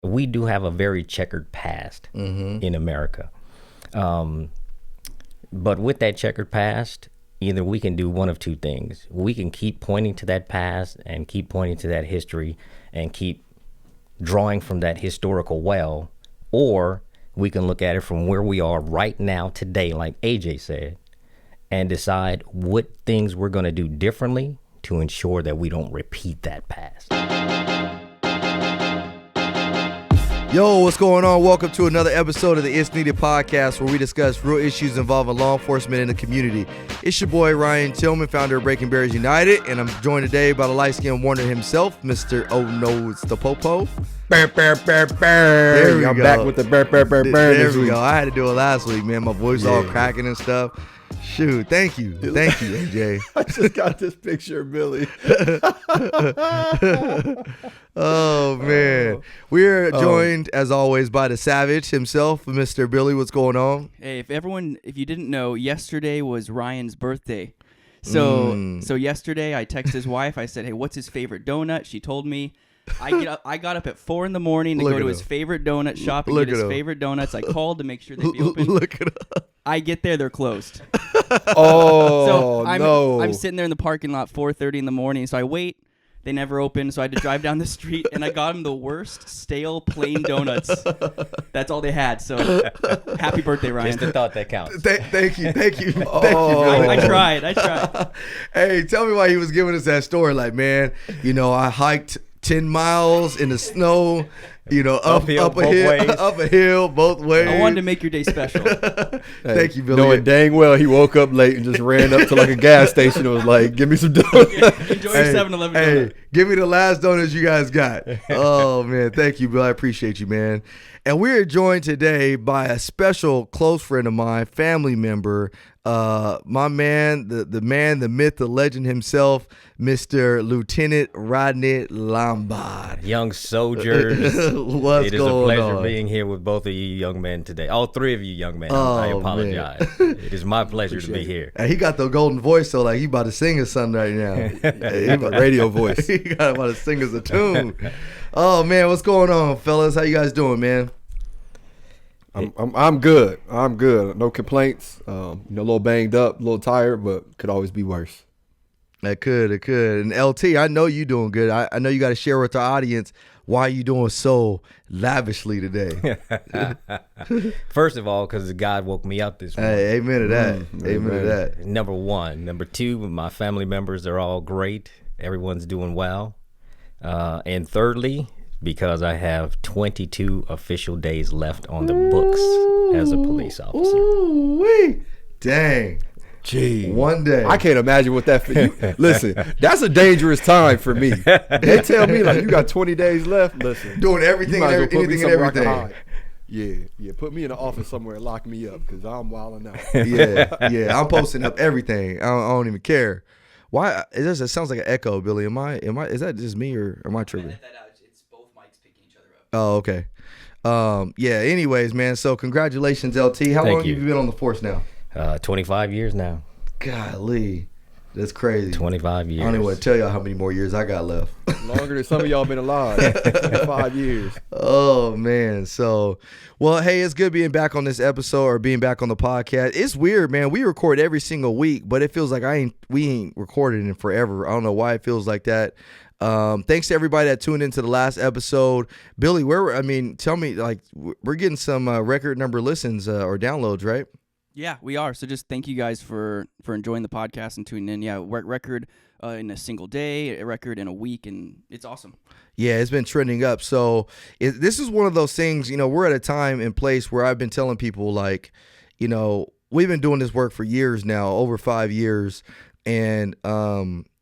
we do have a very checkered past in America. But with that checkered past, either we can do one of two things. We can keep pointing to that past and keep pointing to that history and keep drawing from that historical well, or we can look at it from where we are right now today, like AJ said, and decide what things we're going to do differently to ensure that we don't repeat that past. Yo, what's going on? Welcome to another episode of the It's Needed podcast, where we discuss real issues involving law enforcement in the community. It's your boy Ryan Tillman, founder of Breaking Barriers United, and I'm joined today by the light-skinned wonder himself, Mr. Oh No, it's the Popo. There we go. I'm back with the There we go. I had to do it last week, man. My voice all cracking and stuff. Shoot, thank you, AJ. I just got this picture of Billy. Oh man, we're joined as always by the Savage himself, Mr. Billy. What's going on? Hey, if you didn't know, yesterday was Ryan's birthday. So yesterday I texted his wife. I said, "Hey, what's his favorite donut?" She told me. I got up at 4 a.m. to go to his favorite donut shop and get his favorite donuts. I called to make sure they'd be open. Look it up. I get there, they're closed. Oh, I'm sitting there in the parking lot 4:30 in the morning. So I wait. They never open, so I had to drive down the street, and I got them the worst stale plain donuts. That's all they had. So happy birthday, Ryan. Just the thought that counts. Thank you. Thank you. I tried. Hey, tell me why he was giving us that story. Like, man, I hiked 10 miles in the snow, up a hill both ways. I wanted to make your day special. Thank you, Billy. Knowing dang well he woke up late and just ran up to like a gas station and was like, give me some donuts. Enjoy your 7-Eleven donut. Hey, give me the last donuts you guys got. Oh, man. Thank you, Bill. I appreciate you, man. And we're joined today by a special close friend of mine, family member, my man, the man, the myth, the legend himself, Mr. Lieutenant Rodney Lombard. Young soldiers. It is a pleasure being here with both of you young men today. All three of you young men. I apologize. It is my pleasure to be here. And he got the golden voice, so like he about to sing us something right now. He got a radio voice. He got about to sing us a tune. Oh man, what's going on, fellas? How you guys doing, man? I'm good. No complaints. A little banged up, a little tired, but could always be worse. It could. And LT, I know you doing good. I know you got to share with the audience why you doing so lavishly today. First of all, because God woke me up this morning. Hey, amen to that. Amen to that. Number one. Number two, my family members are all great. Everyone's doing well. And thirdly, because I have 22 official days left on the books as a police officer. Ooh-wee. Dang. Gee. One day. I can't imagine what that for you. Listen, that's a dangerous time for me. They tell me like you got 20 days left. Listen. Doing everything and anything and everything. Yeah. Put me in the office somewhere and lock me up because I'm wilding out. Yeah. I'm posting up everything. I don't even care. Why? It sounds like an echo, Billy. Is that just me or am I tripping? It's both mics picking each other up. Oh, okay. Yeah. Anyways, man. So congratulations, LT. How long have you been on the force now? 25 years now. Golly, that's crazy. 25 years. I don't even want to tell y'all how many more years I got left. Longer than some of y'all been alive. 5 years. Oh man. So, well, hey, it's good being back on this episode or being back on the podcast. It's weird, man. We record every single week, but it feels like we ain't recorded in forever. I don't know why it feels like that. Thanks to everybody that tuned into the last episode. Billy, tell me, like, we're getting some record number listens or downloads, right? Yeah, we are. So just thank you guys for enjoying the podcast and tuning in. Yeah, record in a single day, a record in a week, and it's awesome. Yeah, it's been trending up. So this is one of those things, we're at a time and place where I've been telling people, like, we've been doing this work for years now, over 5 years, and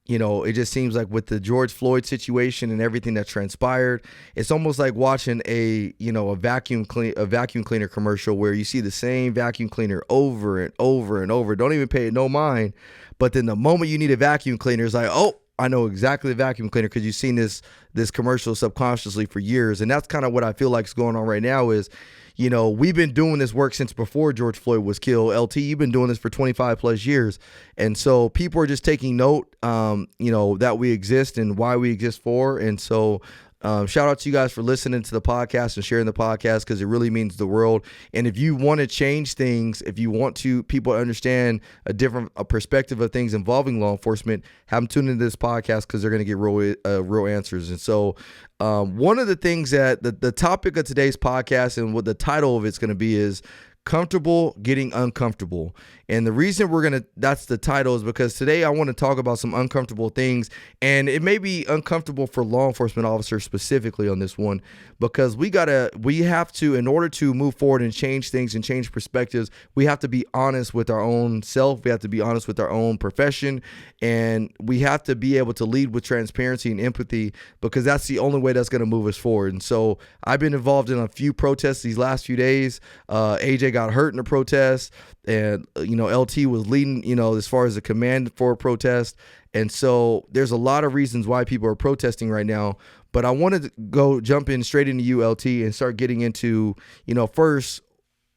it just seems like with the George Floyd situation and everything that transpired, it's almost like watching a vacuum cleaner commercial where you see the same vacuum cleaner over and over and over. Don't even pay it no mind. But then the moment you need a vacuum cleaner, it's like, oh, I know exactly the vacuum cleaner because you've seen this commercial subconsciously for years. And that's kind of what I feel like is going on right now is, we've been doing this work since before George Floyd was killed. LT, you've been doing this for 25 plus years. And so people are just taking note, that we exist and why we exist for. And so Shout out to you guys for listening to the podcast and sharing the podcast, because it really means the world. And if you want to change things, if you want to people to understand a perspective of things involving law enforcement, have them tune into this podcast, because they're going to get real answers. And so one of the things that the topic of today's podcast and what the title of it's going to be is comfortable getting uncomfortable. And the reason that's the title is because today I want to talk about some uncomfortable things, and it may be uncomfortable for law enforcement officers specifically on this one, because we have to, in order to move forward and change things and change perspectives, we have to be honest with our own self. We have to be honest with our own profession, and we have to be able to lead with transparency and empathy, because that's the only way that's going to move us forward. And so I've been involved in a few protests these last few days. AJ got hurt in a protest, and LT was leading, as far as the command for a protest. And so there's a lot of reasons why people are protesting right now. But I wanted to jump in straight into you, LT, and start getting into, first,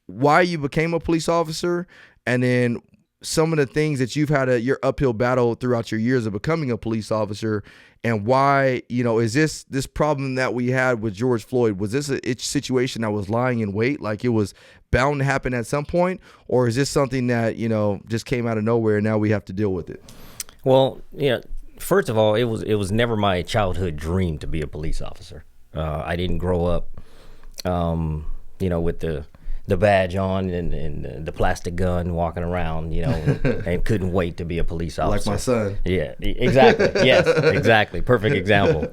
why you became a police officer, and then some of the things that you've had your uphill battle throughout your years of becoming a police officer, and why, is this problem that we had with George Floyd, was this a situation that was lying in wait, like it was bound to happen at some point, or is this something that, just came out of nowhere and now we have to deal with it? Well, first of all, it was never my childhood dream to be a police officer. I didn't grow up, with the badge on and the plastic gun walking around, and couldn't wait to be a police officer. Like my son. Yeah, exactly. Yes, exactly. Perfect example.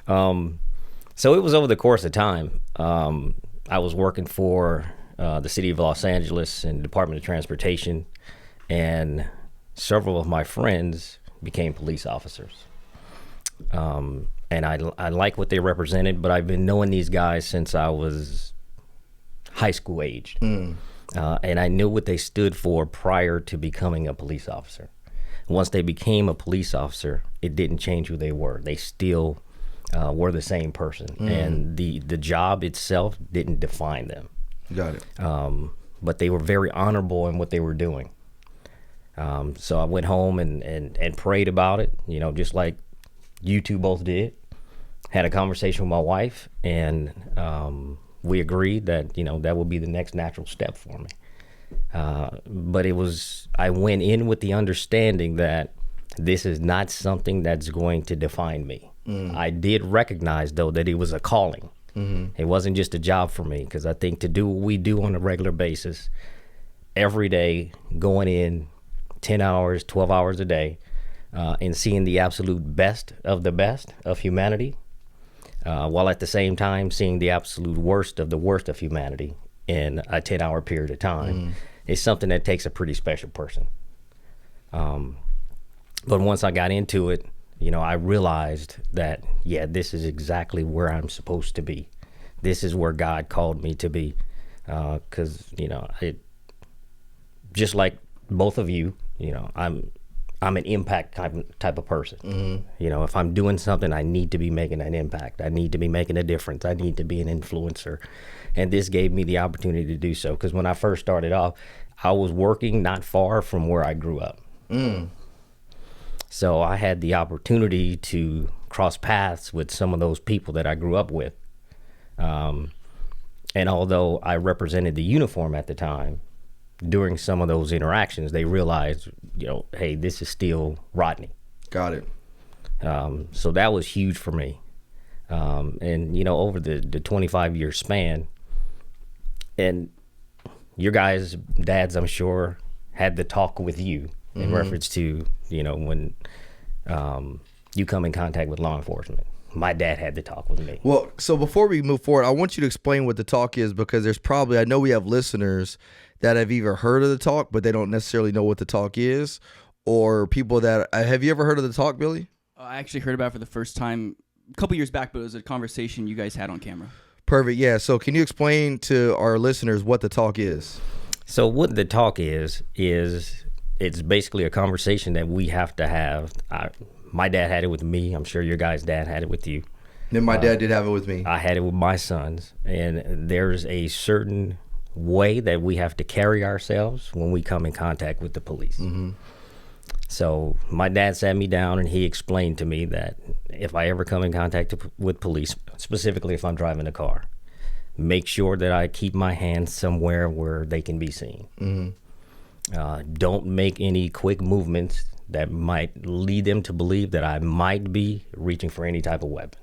So it was over the course of time. I was working for the city of Los Angeles and Department of Transportation, and several of my friends became police officers. And I like what they represented, but I've been knowing these guys since I was high school aged. And I knew what they stood for prior to becoming a police officer. Once they became a police officer, it didn't change who they were. They still were the same person. And the job itself didn't define them. Got it. But they were very honorable in what they were doing. So I went home and prayed about it, just like you two both did. Had a conversation with my wife, and we agreed that, that would be the next natural step for me. But I went in with the understanding that this is not something that's going to define me. I did recognize, though, that it was a calling. It wasn't just a job for me, because I think to do what we do on a regular basis, every day, going in 10 hours, 12 hours a day, and seeing the absolute best of humanity, while at the same time seeing the absolute worst of humanity in a 10-hour period of time, is something that takes a pretty special person. But once I got into it, I realized that, this is exactly where I'm supposed to be. This is where God called me to be. Because, just like both of you, I'm an impact type of person. If I'm doing something, I need to be making an impact. I need to be making a difference. I need to be an influencer. And this gave me the opportunity to do so. Because when I first started off, I was working not far from where I grew up. So I had the opportunity to cross paths with some of those people that I grew up with. And although I represented the uniform at the time, during some of those interactions, they realized, hey, this is still Rodney. Got it. So that was huge for me. And, over the 25-year span, and your guys' dads, I'm sure, had the talk with you in reference to, when you come in contact with law enforcement. My dad had the talk with me. Well, so before we move forward, I want you to explain what the talk is, because I know we have listeners that have either heard of the talk, but they don't necessarily know what the talk is, or people that, have you ever heard of the talk, Billy? I actually heard about it for the first time a couple years back, but it was a conversation you guys had on camera. Perfect. Yeah. So can you explain to our listeners what the talk is? So what the talk is it's basically a conversation that we have to have. My dad had it with me. I'm sure your guy's dad had it with you. Then my dad did have it with me. I had it with my sons. And there's a certain way that we have to carry ourselves when we come in contact with the police. So my dad sat me down and he explained to me that if I ever come in contact with police, specifically if I'm driving a car, make sure that I keep my hands somewhere where they can be seen. Don't make any quick movements that might lead them to believe that I might be reaching for any type of weapon.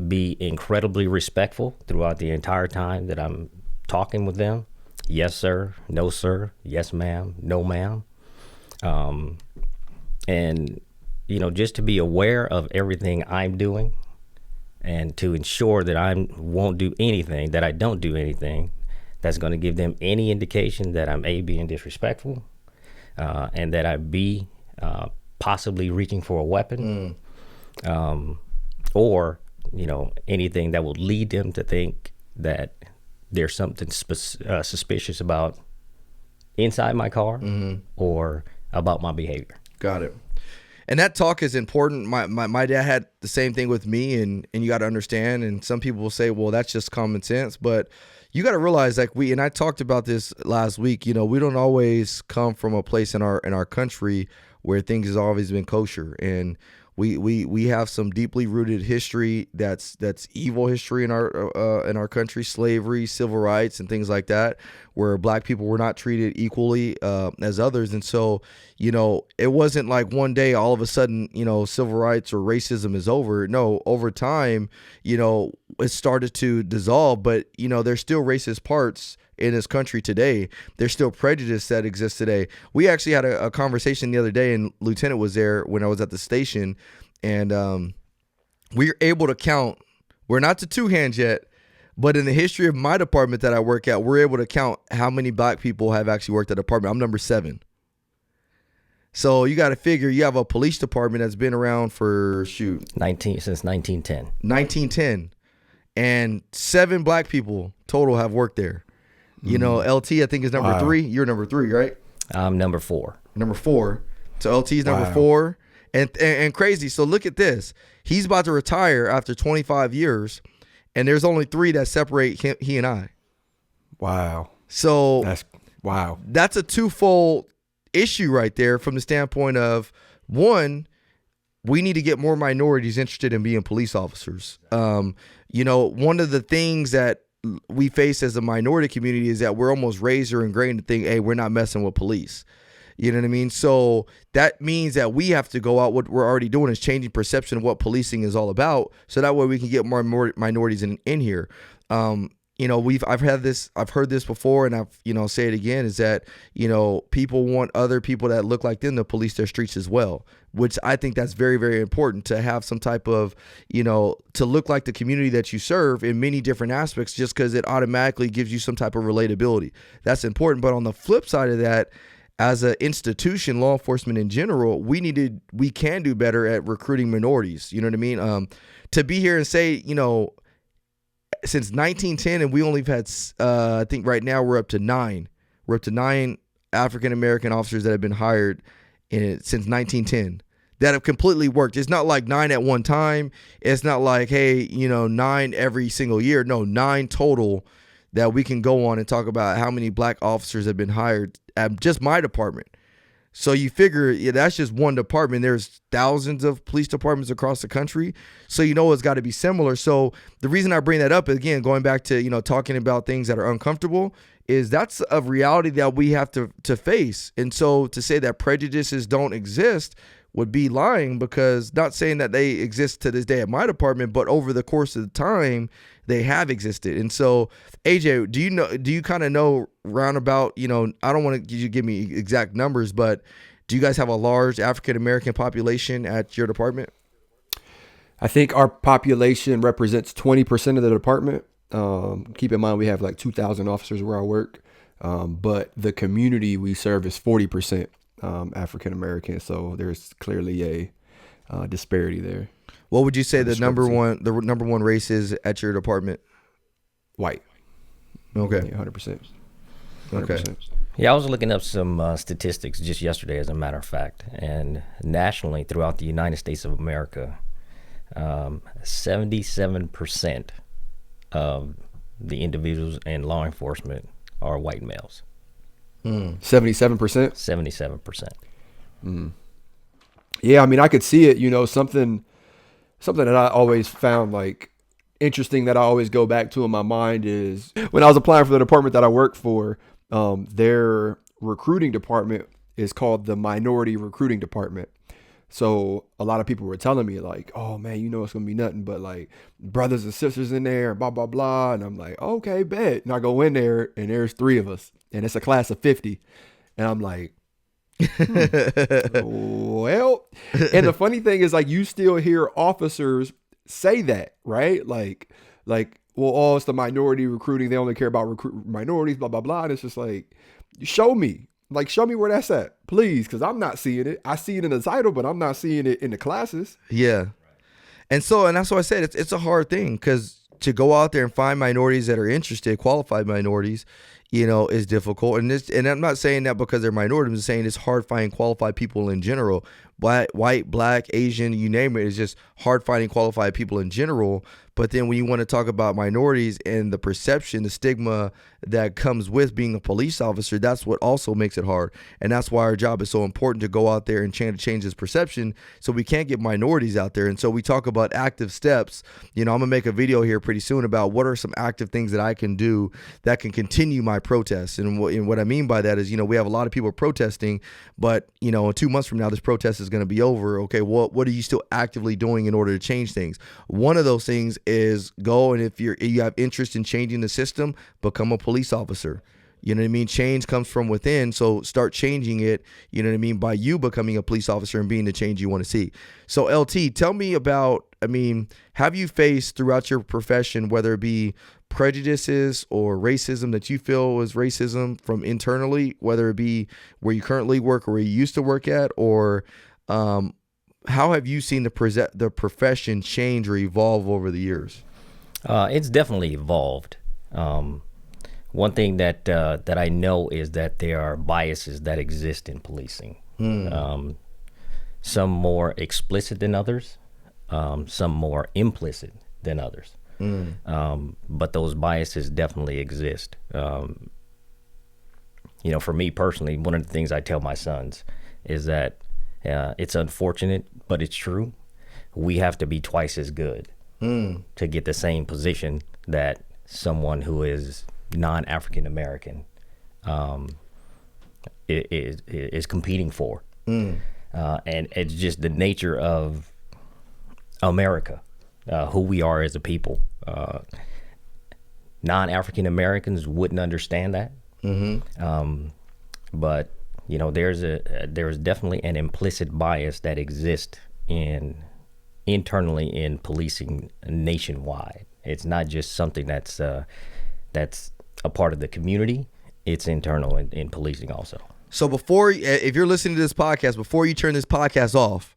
Be incredibly respectful throughout the entire time that I'm talking with them. Yes, sir. No, sir. Yes, ma'am. No, ma'am. And, just to be aware of everything I'm doing and to ensure that I won't do anything, that I don't do anything that's going to give them any indication that I'm being disrespectful, and that I be possibly reaching for a weapon, or anything that will lead them to think that there's something suspicious about inside my car or about my behavior. Got it. And that talk is important. My dad had the same thing with me, and you got to understand. And some people will say, well, that's just common sense, but you got to realize, like and I talked about this last week. We don't always come from a place in our country where things has always been kosher, and we have some deeply rooted history that's evil history in our country, slavery, civil rights, and things like that, where black people were not treated equally as others. And so, it wasn't like one day all of a sudden, civil rights or racism is over. No, over time, it started to dissolve, but there's still racist parts in this country today. There's still prejudice that exists today. We actually had a conversation the other day, and Lieutenant was there when I was at the station, and we were able to count. We're not to two hands yet, but in the history of my department that I work at, we're able to count how many black people have actually worked at the department. I'm number 7. So you got to figure you have a police department that's been around for since 1910. 1910, and 7 black people total have worked there. LT, I think, is number 3. You're number 3, right? I'm number 4. Number 4. So LT is number 4. And crazy. So look at this. He's about to retire after 25 years, and there's only 3 that separate he and I. Wow. So that's a twofold issue right there, from the standpoint of, one, we need to get more minorities interested in being police officers. One of the things that we face as a minority community is that we're almost raised or ingrained to think, hey, we're not messing with police. You know what I mean? So that means that we have to go out. What we're already doing is changing perception of what policing is all about, so that way we can get more minorities in here. I've heard this before, and I've say it again, is that people want other people that look like them to police their streets as well, which I think that's very, very important, to have some type of to look like the community that you serve in many different aspects, just because it automatically gives you some type of relatability. That's important. But on the flip side of that, as an institution, law enforcement in general, we can do better at recruiting minorities. You know what I mean? To be here and say, since 1910, and we only had, I think right now we're up to 9. We're up to 9 African-American officers that have been hired since 1910 that have completely worked. It's not like 9 at one time. It's not like, hey, 9 every single year. No, 9 total that we can go on and talk about how many black officers have been hired at just my department. So you figure, that's just one department. There's thousands of police departments across the country. So it's got to be similar. So the reason I bring that up, again, going back to, talking about things that are uncomfortable, is that's a reality that we have to face. And so to say that prejudices don't exist would be lying, because not saying that they exist to this day at my department, but over the course of the time, they have existed. And so, AJ, do you kind of know roundabout, I don't want to give me exact numbers, but do you guys have a large African-American population at your department? I think our population represents 20% of the department. Keep in mind, we have like 2,000 officers where I work. But the community we serve is 40% African-American. So there's clearly a disparity there. What would you say the number one race is at your department? White. Okay. Yeah, 100%. 100%. Okay. Yeah, I was looking up some statistics just yesterday, as a matter of fact, and nationally throughout the United States of America, 77% of the individuals in law enforcement are white males. 77%? 77%. Yeah, I mean, I could see it. You know, something that I always found like interesting that I always go back to in my mind is when I was applying for the department that I work for. Their recruiting department is called the Minority Recruiting Department. So a lot of people were telling me like, oh man, you know, it's going to be nothing but like brothers and sisters in there, blah, blah, blah. And I'm like, okay, bet. And I go in there and there's 3 of us and it's a class of 50. And I'm like, well, and the funny thing is like, you still hear officers say that, right? Like, well, oh, it's the minority recruiting. They only care about minorities, blah, blah, blah. And it's just like, show me where that's at, please. Cause I'm not seeing it. I see it in the title, but I'm not seeing it in the classes. Yeah. And that's why I said it's a hard thing, because to go out there and find minorities that are interested, qualified minorities, you know, is difficult. And I'm not saying that because they're minorities. I'm just saying it's hard finding qualified people in general. White, black, Asian, you name it. It's just hard finding qualified people in general. But then when you want to talk about minorities and the perception, the stigma that comes with being a police officer, that's what also makes it hard. And that's why our job is so important, to go out there and change this perception, so we can't get minorities out there. And so we talk about active steps. You know, I'm going to make a video here pretty soon about what are some active things that I can do that can continue my protests. And what I mean by that is, you know, we have a lot of people protesting, but, you know, 2 months from now, this protest is going to be over. Okay, what are you still actively doing in order to change things? One of those things is go, and if you have interest in changing the system, become a police officer. You know what I mean? Change comes from within, so start changing it, you know what I mean, by you becoming a police officer and being the change you want to see. So LT, tell me about, I mean, have you faced throughout your profession, whether it be prejudices or racism that you feel was racism from internally, whether it be where you currently work or where you used to work at, or how have you seen the profession change or evolve over the years? It's definitely evolved. One thing that I know is that there are biases that exist in policing. Some more explicit than others, some more implicit than others. But those biases definitely exist. You know, for me personally, one of the things I tell my sons is that it's unfortunate, but it's true. We have to be twice as good to get the same position that someone who is non-African American is competing for. And it's just the nature of America, who we are as a people. Non-African Americans wouldn't understand that. But you know, there's definitely an implicit bias that exists internally in policing nationwide. It's not just something that's a part of the community. It's internal in policing also. So if you're listening to this podcast, before you turn this podcast off,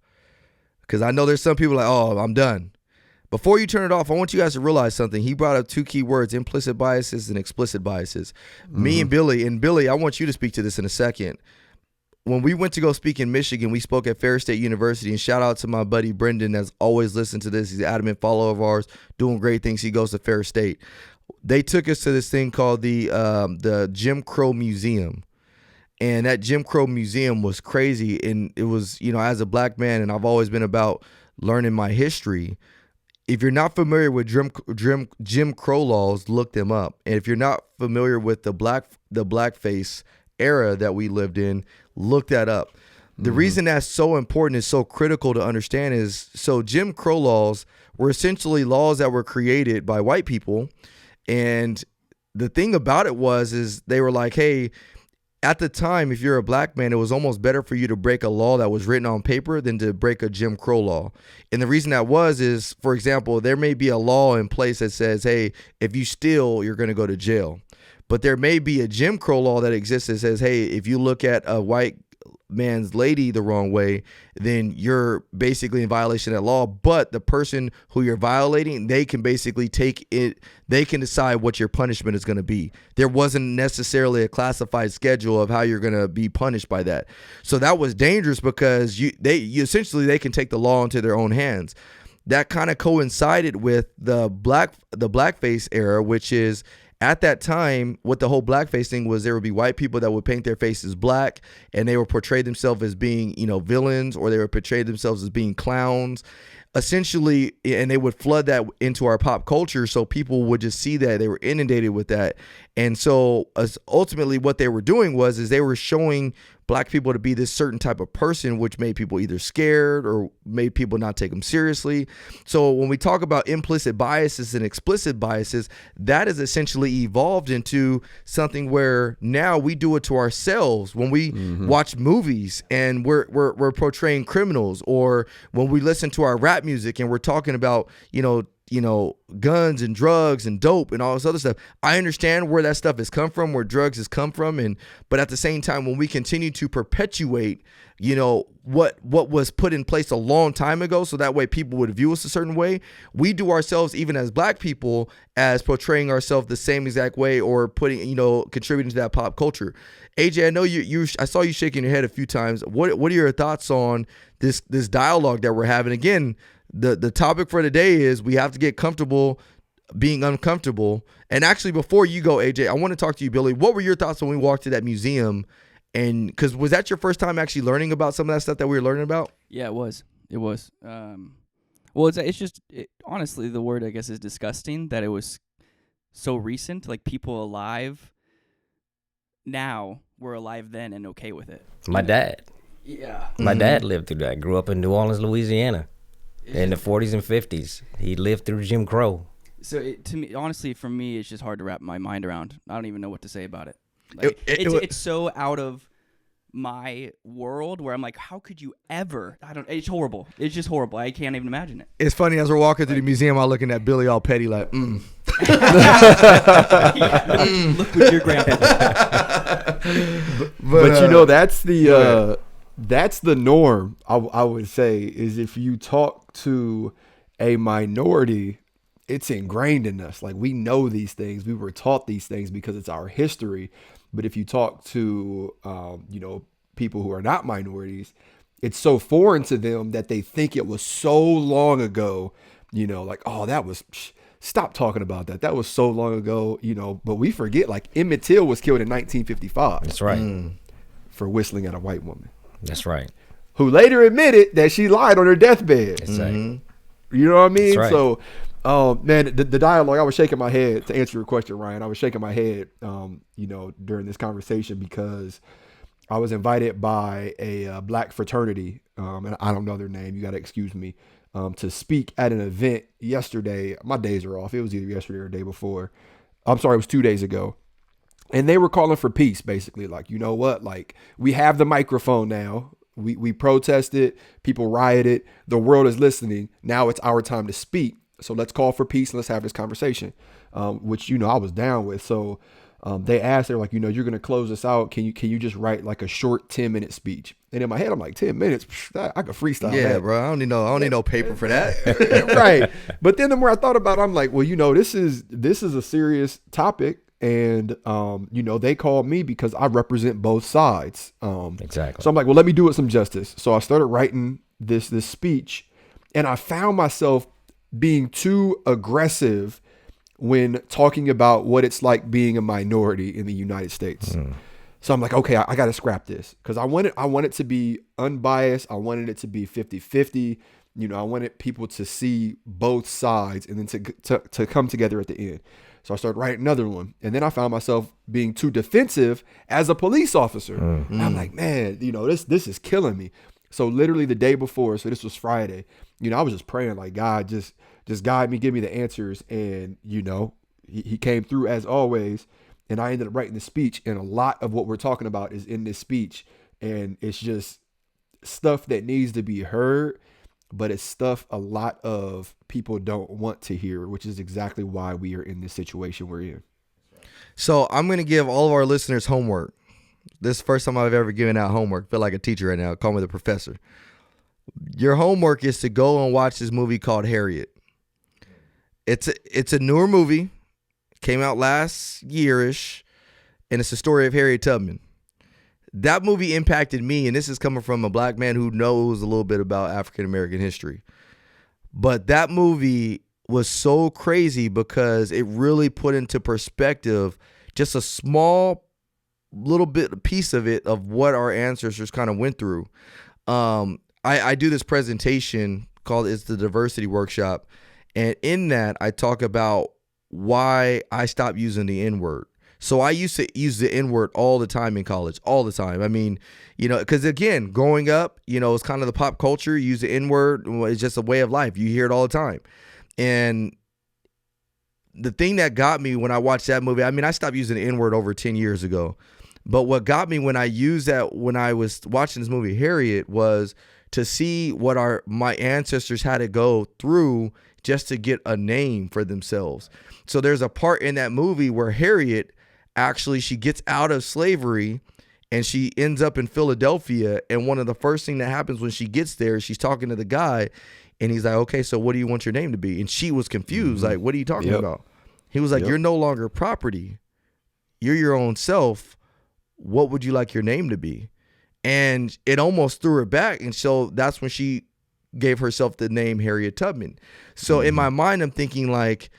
because I know there's some people like, oh, I'm done. Before you turn it off, I want you guys to realize something. He brought up 2 key words: implicit biases and explicit biases. Me and Billy, I want you to speak to this in a second. When we went to go speak in Michigan, we spoke at Ferris State University, and shout out to my buddy Brendan that's always listened to this. He's an adamant follower of ours, doing great things. He goes to Ferris State. They took us to this thing called the Jim Crow Museum. And that Jim Crow Museum was crazy. And it was, you know, as a black man, and I've always been about learning my history. If you're not familiar with Jim Crow laws, look them up. And if you're not familiar with the blackface era that we lived in, look that up. The reason that's so important, is so critical to understand, is so Jim Crow laws were essentially laws that were created by white people. And the thing about it is they were like, hey, at the time, if you're a black man, it was almost better for you to break a law that was written on paper than to break a Jim Crow law. And the reason that is, for example, there may be a law in place that says, hey, if you steal, you're going to go to jail. But there may be a Jim Crow law that exists that says, hey, if you look at a white man's lady the wrong way, then you're basically in violation of that law. But the person who you're violating, they can basically take it, they can decide what your punishment is going to be. There wasn't necessarily a classified schedule of how you're going to be punished by that. So that was dangerous, because they can take the law into their own hands. That kind of coincided with the blackface era, which is At that time, what the whole blackface thing was, there would be white people that would paint their faces black, and they would portray themselves as being, villains, or they would portray themselves as being clowns, essentially, and they would flood that into our pop culture, so people would just see that. They were inundated with that. And so ultimately what they were doing is they were showing black people to be this certain type of person, which made people either scared or made people not take them seriously. So when we talk about implicit biases and explicit biases, that is essentially evolved into something where now we do it to ourselves when we watch movies and we're portraying criminals, or when we listen to our rap music and we're talking about, guns and drugs and dope and all this other stuff. I understand where that stuff has come from, where drugs has come from, but at the same time, when we continue to perpetuate, what was put in place a long time ago, so that way people would view us a certain way, we do ourselves, even as black people, as portraying ourselves the same exact way, or putting, contributing to that pop culture. AJ, I know I saw you shaking your head a few times. What are your thoughts on this dialogue that we're having? Again, the topic for today is we have to get comfortable being uncomfortable. And actually, before you go, AJ, I want to talk to you, Billy. What were your thoughts when we walked to that museum? And because was that your first time actually learning about some of that stuff that we were learning about? Yeah, it was. Well, it's just honestly, the word I guess is disgusting that it was so recent. Like, people alive now were alive then and okay with it. My dad. Yeah. My dad lived through that. Grew up in New Orleans, Louisiana. In the 40s and 50s. He lived through Jim Crow. So to me, honestly, for me, it's just hard to wrap my mind around. I don't even know what to say about it. Like, it's so out of my world where I'm like, how could you ever? It's horrible. It's just horrible. I can't even imagine it. It's funny, as we're walking through the museum, I'm looking at Billy all petty like, Look what your grandpa did. but that's the norm. I would say, is if you talk to a minority, it's ingrained in us. Like, we know these things. We were taught these things because it's our history. But if you talk to, people who are not minorities, it's so foreign to them that they think it was so long ago, like, oh, stop talking about that. That was so long ago, but we forget, like, Emmett Till was killed in 1955. That's right. For whistling at a white woman. That's right. Who later admitted that she lied on her deathbed. That's right. You know what I mean? Right. So, man, the dialogue, I was shaking my head, to answer your question, Ryan. I was shaking my head, during this conversation, because I was invited by a black fraternity, and I don't know their name. You got to excuse me, to speak at an event yesterday. My days are off. It was either yesterday or the day before. I'm sorry, it was 2 days ago. And they were calling for peace, basically. Like, you know what? Like, we have the microphone now. We protested. People rioted. The world is listening. Now it's our time to speak. So let's call for peace and let's have this conversation, which, I was down with. So they asked, they're like, you're going to close this out. Can you just write like a short 10-minute speech? And in my head, I'm like, 10 minutes? I could freestyle that. Yeah, bro. I don't need no paper for that. Right. But then the more I thought about it, I'm like, well, this is a serious topic. And, they called me because I represent both sides. Exactly. So I'm like, well, let me do it some justice. So I started writing this speech, and I found myself being too aggressive when talking about what it's like being a minority in the United States. So I'm like, okay, I got to scrap this, because I want it to be unbiased. I wanted it to be 50-50. I wanted people to see both sides and then to come together at the end. So I started writing another one. And then I found myself being too defensive as a police officer. And I'm like, man, this is killing me. So literally the day before, so this was Friday, I was just praying like, God, just guide me, give me the answers. And, he came through as always. And I ended up writing the speech. And a lot of what we're talking about is in this speech. And it's just stuff that needs to be heard. But it's stuff a lot of people don't want to hear, which is exactly why we are in this situation we're in. So I'm going to give all of our listeners homework. This is the first time I've ever given out homework. I feel like a teacher right now. Call me the professor. Your homework is to go and watch this movie called Harriet. It's a newer movie. Came out last year-ish. And it's the story of Harriet Tubman. That movie impacted me, and this is coming from a black man who knows a little bit about African American history. But that movie was so crazy because it really put into perspective just a small little bit piece of it of what our ancestors kind of went through. I do this presentation called It's the Diversity Workshop, and in that I talk about why I stopped using the N-word. So I used to use the N-word all the time in college, all the time. I mean, because again, growing up, it's kind of the pop culture. You use the N-word. It's just a way of life. You hear it all the time. And the thing that got me when I watched that movie, I mean, I stopped using the N-word over 10 years ago. But what got me when I used that, when I was watching this movie, Harriet, was to see what my ancestors had to go through just to get a name for themselves. So there's a part in that movie where Harriet, actually, she gets out of slavery and she ends up in Philadelphia. And one of the first things that happens when she gets there, she's talking to the guy and he's like, okay, so what do you want your name to be? And she was confused. Like, what are you talking about? He was like, you're no longer property. You're your own self. What would you like your name to be? And it almost threw her back. And so that's when she gave herself the name Harriet Tubman. So in my mind, I'm thinking like,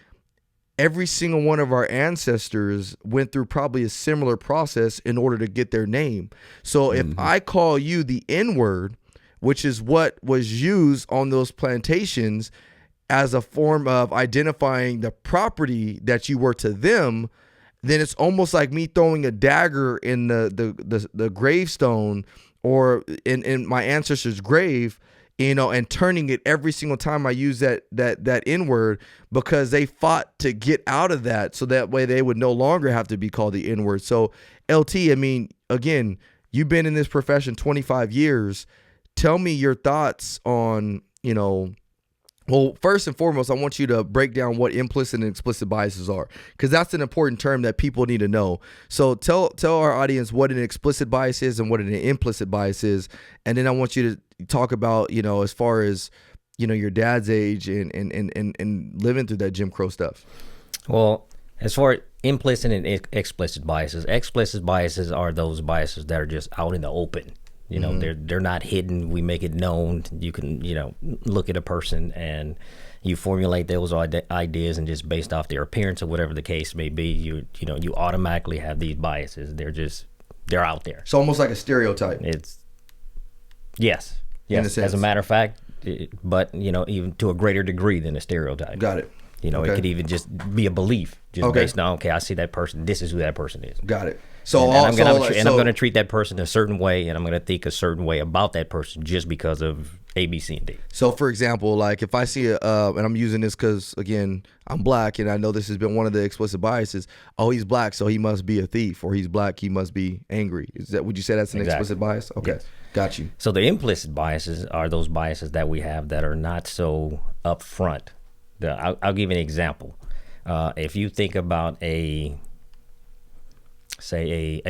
every single one of our ancestors went through probably a similar process in order to get their name. So if I call you the N-word, which is what was used on those plantations as a form of identifying the property that you were to them, then it's almost like me throwing a dagger in the gravestone or in my ancestor's grave, and turning it every single time I use that N-word, because they fought to get out of that, so that way they would no longer have to be called the N-word. So LT, I mean, again, you've been in this profession 25 years. Tell me your thoughts on, well, first and foremost, I want you to break down what implicit and explicit biases are, because that's an important term that people need to know. So tell our audience what an explicit bias is and what an implicit bias is. And then I want you to talk about, as far as, your dad's age and living through that Jim Crow stuff. Well, as far as implicit and explicit biases are those biases that are just out in the open. They're not hidden. We make it known. You can, look at a person and you formulate those ideas, and just based off their appearance or whatever the case may be, you automatically have these biases. They're out there. It's almost like a stereotype. Yes. As a matter of fact, but even to a greater degree than a stereotype. Got it. It could even just be a belief, just based on, I see that person. This is who that person is. Got it. So I'm going to treat that person a certain way, and I'm going to think a certain way about that person just because of A, B, C, and D. So, for example, like if I see and I'm using this because, again, I'm black, and I know this has been one of the explicit biases. Oh, he's black, so he must be a thief, or he's black, he must be angry. Would you say that's an explicit bias? Okay, yes. Got you. So the implicit biases are those biases that we have that are not so upfront. I'll give you an example. If you think about a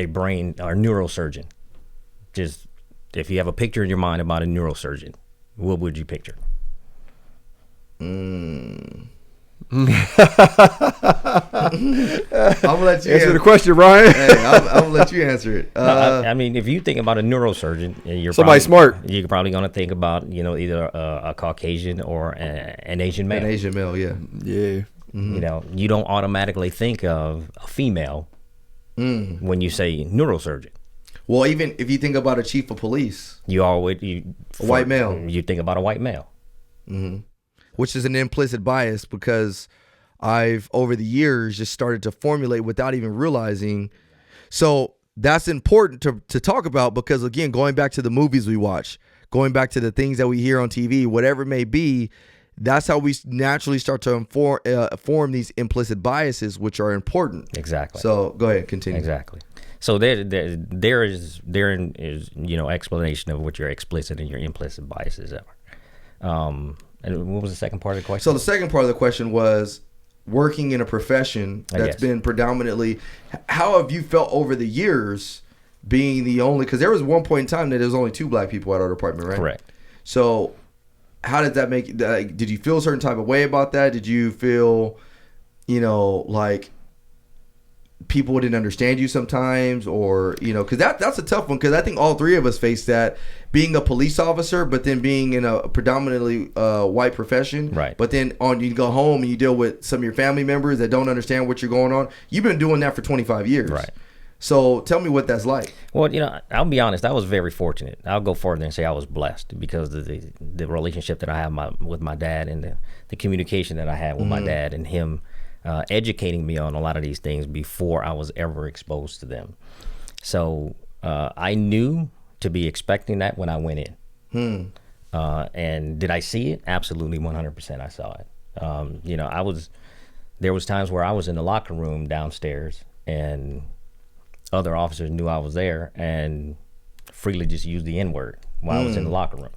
brain or neurosurgeon, just if you have a picture in your mind about a neurosurgeon, what would you picture? I'm gonna let you answer the question, Ryan. Hey, I'm gonna let you answer it. I mean, if you think about a neurosurgeon, you're somebody smart. You're probably gonna think about either a Caucasian or an Asian male. An Asian male, yeah. Mm-hmm. You don't automatically think of a female when you say neurosurgeon. Well, even if you think about a chief of police, a white male. You think about a white male. Mm-hmm. Which is an implicit bias, because I've over the years just started to formulate without even realizing. So that's important to talk about, because again, going back to the movies we watch, going back to the things that we hear on TV, whatever it may be, that's how we naturally start to form these implicit biases, which are important. Exactly. So go ahead, continue. Exactly. So there is explanation of what your explicit and your implicit biases are. And what was the second part of the question? So the second part of the question was working in a profession that's been predominantly. How have you felt over the years being the only? Because there was one point in time that there was only 2 black people at our department, right? Correct. So how did that make? Did you feel a certain type of way about that? Did you feel, like people didn't understand you sometimes, or because that's a tough one, because I think all three of us face that, being a police officer but then being in a predominantly white profession, right? But then you go home and you deal with some of your family members that don't understand what you're going on. You've been doing that for 25 years, right? So tell me what that's like. Well, I'll be honest, I was very fortunate. I'll go further and say I was blessed because of the relationship that I have with my dad, and the communication that I had with my dad, and him educating me on a lot of these things before I was ever exposed to them. So I knew to be expecting that when I went in. And did I see it? Absolutely, 100% I saw it. There was times where I was in the locker room downstairs and other officers knew I was there and freely just used the N-word while I was in the locker room.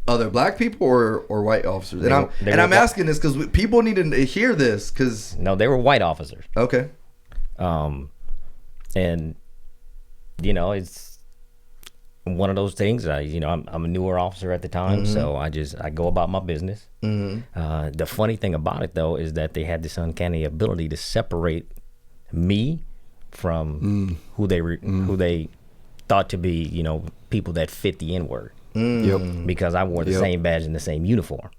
Other black people or white officers? I'm asking this because people need to hear this. No, they were white officers. Okay. And it's one of those things. I'm a newer officer at the time, so I go about my business. The funny thing about it, though, is that they had this uncanny ability to separate me from who they thought to be, people that fit the N-word. Yep. Because I wore the same badge and the same uniform.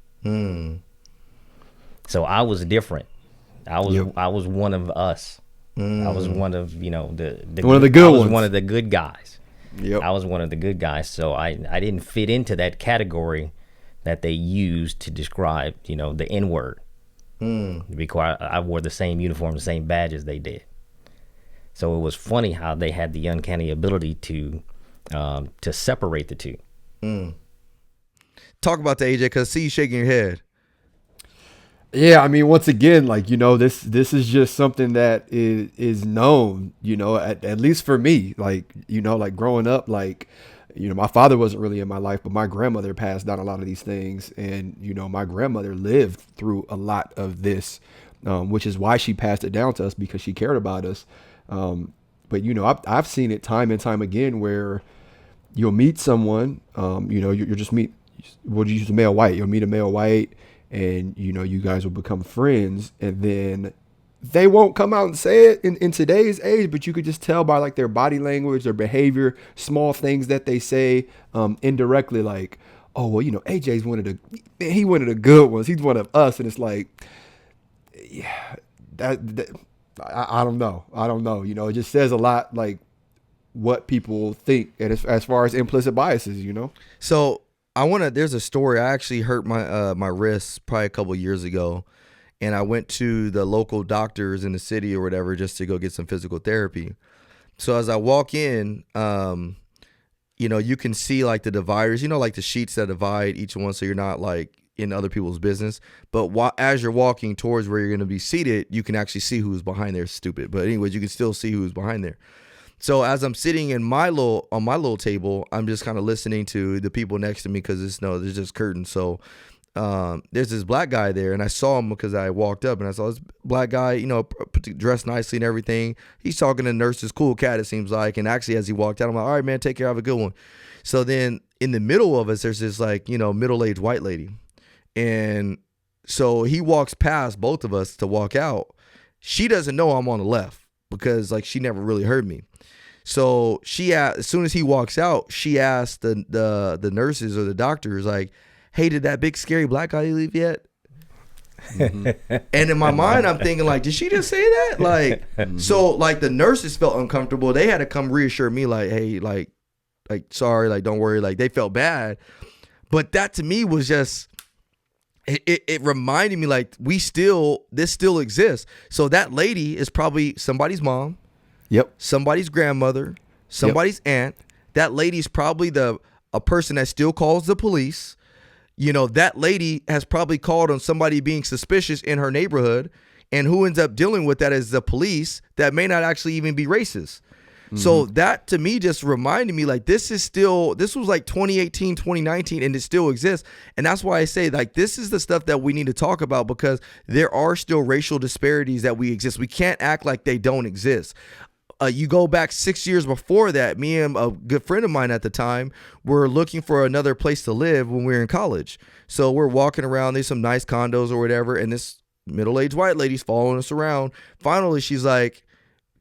So I was different. I was one of us. I was one of one of the good ones. One of the good guys. Yep. I was one of the good guys. So I didn't fit into that category that they used to describe the N-word. Because I wore the same uniform, the same badge as they did. So it was funny how they had the uncanny ability to separate the two. Talk about that, AJ, because I see you shaking your head. Yeah, I mean, once again, this is just something that is known, at least for me, like growing up, my father wasn't really in my life, but my grandmother passed down a lot of these things. And, my grandmother lived through a lot of this, which is why she passed it down to us, because she cared about us. But I've seen it time and time again where you'll meet someone, you'll just meet, we'll use a male white, you'll meet a male white, and you guys will become friends, and then they won't come out and say it in today's age, but you could just tell by their body language, their behavior, small things that they say indirectly, like, oh, well, AJ's one of the good ones, he's one of us. And it's like, yeah, I don't know. It just says a lot, what people think, and as far as implicit biases, So there's a story. I actually hurt my wrist probably a couple years ago, and I went to the local doctors in the city or whatever just to go get some physical therapy. So as I walk in, you can see the dividers, the sheets that divide each one, so you're not in other people's business. But as you're walking towards where you're going to be seated, you can actually see who's behind there. Stupid, but anyways, you can still see who's behind there. So as I'm sitting on my little table, I'm just kind of listening to the people next to me, because there's just curtains. So there's this black guy there, and I saw him because I walked up and I saw this black guy, dressed nicely and everything. He's talking to nurses, cool cat, it seems like. And actually, as he walked out, I'm like, all right, man, take care, have a good one. So then in the middle of us, there's this middle-aged white lady. And so he walks past both of us to walk out. She doesn't know I'm on the left because she never really heard me. So as soon as he walks out, she asked the nurses or the doctors, hey, did that big scary black guy leave yet? Mm-hmm. And in my mind, I'm thinking, did she just say that? So the nurses felt uncomfortable. They had to come reassure me, hey, sorry, don't worry. They felt bad. But that to me was just, it reminded me this still exists. So that lady is probably somebody's mom. Yep. Somebody's grandmother, somebody's aunt. That lady's probably a person that still calls the police. That lady has probably called on somebody being suspicious in her neighborhood, and who ends up dealing with that is the police that may not actually even be racist. Mm-hmm. So that to me just reminded me this was 2018, 2019, and it still exists. And that's why I say this is the stuff that we need to talk about, because there are still racial disparities that we exist. We can't act like they don't exist. You go back 6 years before that, me and a good friend of mine at the time were looking for another place to live when we were in college. So we're walking around, there's some nice condos or whatever, and this middle-aged white lady's following us around. Finally, she's like,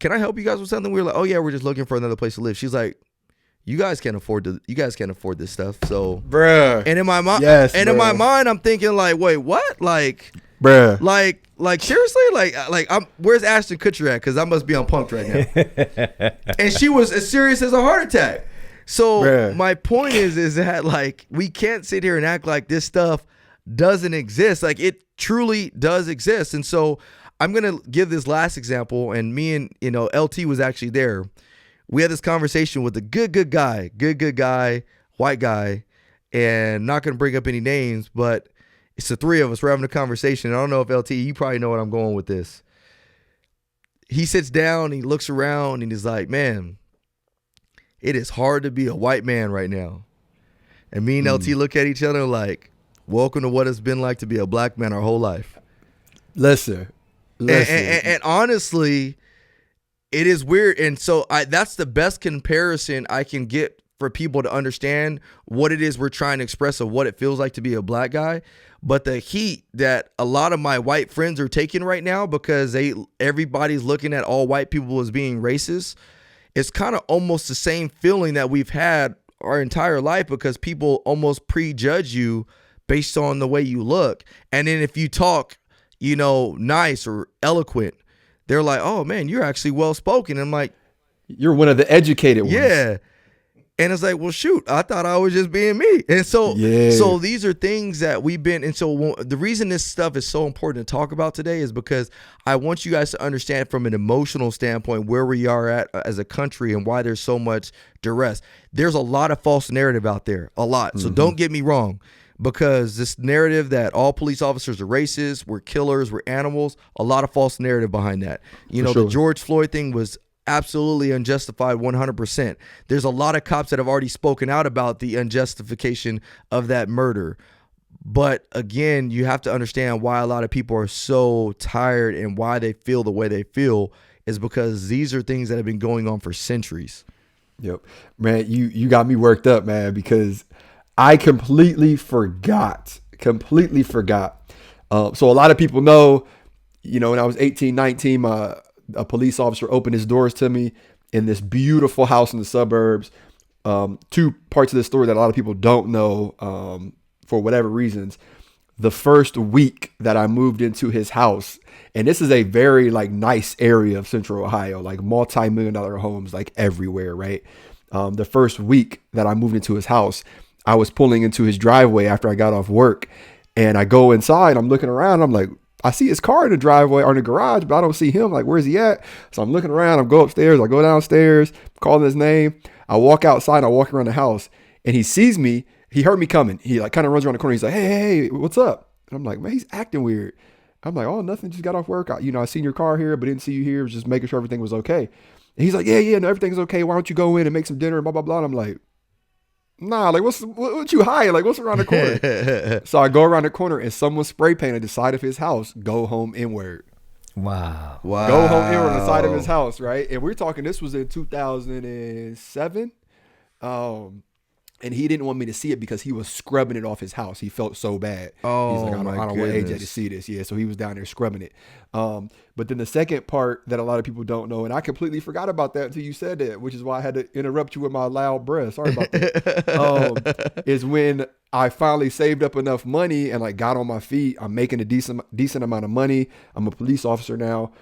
can I help you guys with something? We were like, oh yeah, we're just looking for another place to live. She's like, you guys can't afford this stuff. So, bruh. And in my mind, in my mind, I'm thinking like, wait, what? Like, bruh. Like seriously? Like where's Ashton Kutcher at? Because I must be on Punk'd right now. And she was as serious as a heart attack. So bruh. my point is that like we can't sit here and act like this stuff doesn't exist. Like it truly does exist. And so I'm gonna give this last example. And me and LT was actually there. We had this conversation with a good guy, white guy, and not gonna bring up any names, but it's the three of us. We're having a conversation. I don't know if LT, you probably know what I'm going with this. He sits down, he looks around, and he's like, man, it is hard to be a white man right now. And me and LT look at each other like, welcome to what it's been like to be a black man our whole life. Listen. And honestly, it is weird. And so that's the best comparison I can get for people to understand what it is we're trying to express of what it feels like to be a black guy. But the heat that a lot of my white friends are taking right now because everybody's looking at all white people as being racist, it's kind of almost the same feeling that we've had our entire life because people almost prejudge you based on the way you look. And then if you talk, nice or eloquent, they're like, oh man, you're actually well-spoken. I'm like, you're one of the educated ones. Yeah. And it's like, well, shoot, I thought I was just being me. And so these are things that we've been. And so the reason this stuff is so important to talk about today is because I want you guys to understand from an emotional standpoint where we are at as a country and why there's so much duress. There's a lot of false narrative out there, a lot. So don't get me wrong, because this narrative that all police officers are racist, we're killers, we're animals, a lot of false narrative behind that. The George Floyd thing was absolutely unjustified 100%. There's a lot of cops that have already spoken out about the unjustification of that murder. But again, you have to understand why a lot of people are so tired and why they feel the way they feel is because these are things that have been going on for centuries. Yep. Man, you got me worked up, man, because I completely forgot. So a lot of people know, when I was 18, 19, a police officer opened his doors to me in this beautiful house in the suburbs. Two parts of the story that a lot of people don't know for whatever reasons. The first week that I moved into his house, and this is a very nice area of Central Ohio, multi-million-dollar homes everywhere, right? The first week that I moved into his house, I was pulling into his driveway after I got off work, and I go inside. I'm looking around. I'm like, I see his car in the driveway or in the garage, but I don't see him. Like, where's he at? So I'm looking around. I go upstairs. I go downstairs, calling his name. I walk outside. I walk around the house, and he sees me. He heard me coming. He kind of runs around the corner. He's like, hey, what's up? And I'm like, man, he's acting weird. I'm like, oh, nothing. Just got off work. I seen your car here, but didn't see you here. Was just making sure everything was okay. And he's like, yeah, no, everything's okay. Why don't you go in and make some dinner? Blah blah blah. And I'm like, nah, what you hiding? What's around the corner? So I go around the corner and someone spray painted the side of his house, go home inward. Wow. Go home inward on the side of his house, right? And we're talking, this was in 2007. And he didn't want me to see it because he was scrubbing it off his house. He felt so bad. Oh, he's like, I don't want AJ to see this. Yeah, so he was down there scrubbing it. But then the second part that a lot of people don't know, and I completely forgot about that until you said that, which is why I had to interrupt you with my loud breath. Sorry about that. Is when I finally saved up enough money and got on my feet. I'm making a decent amount of money. I'm a police officer now.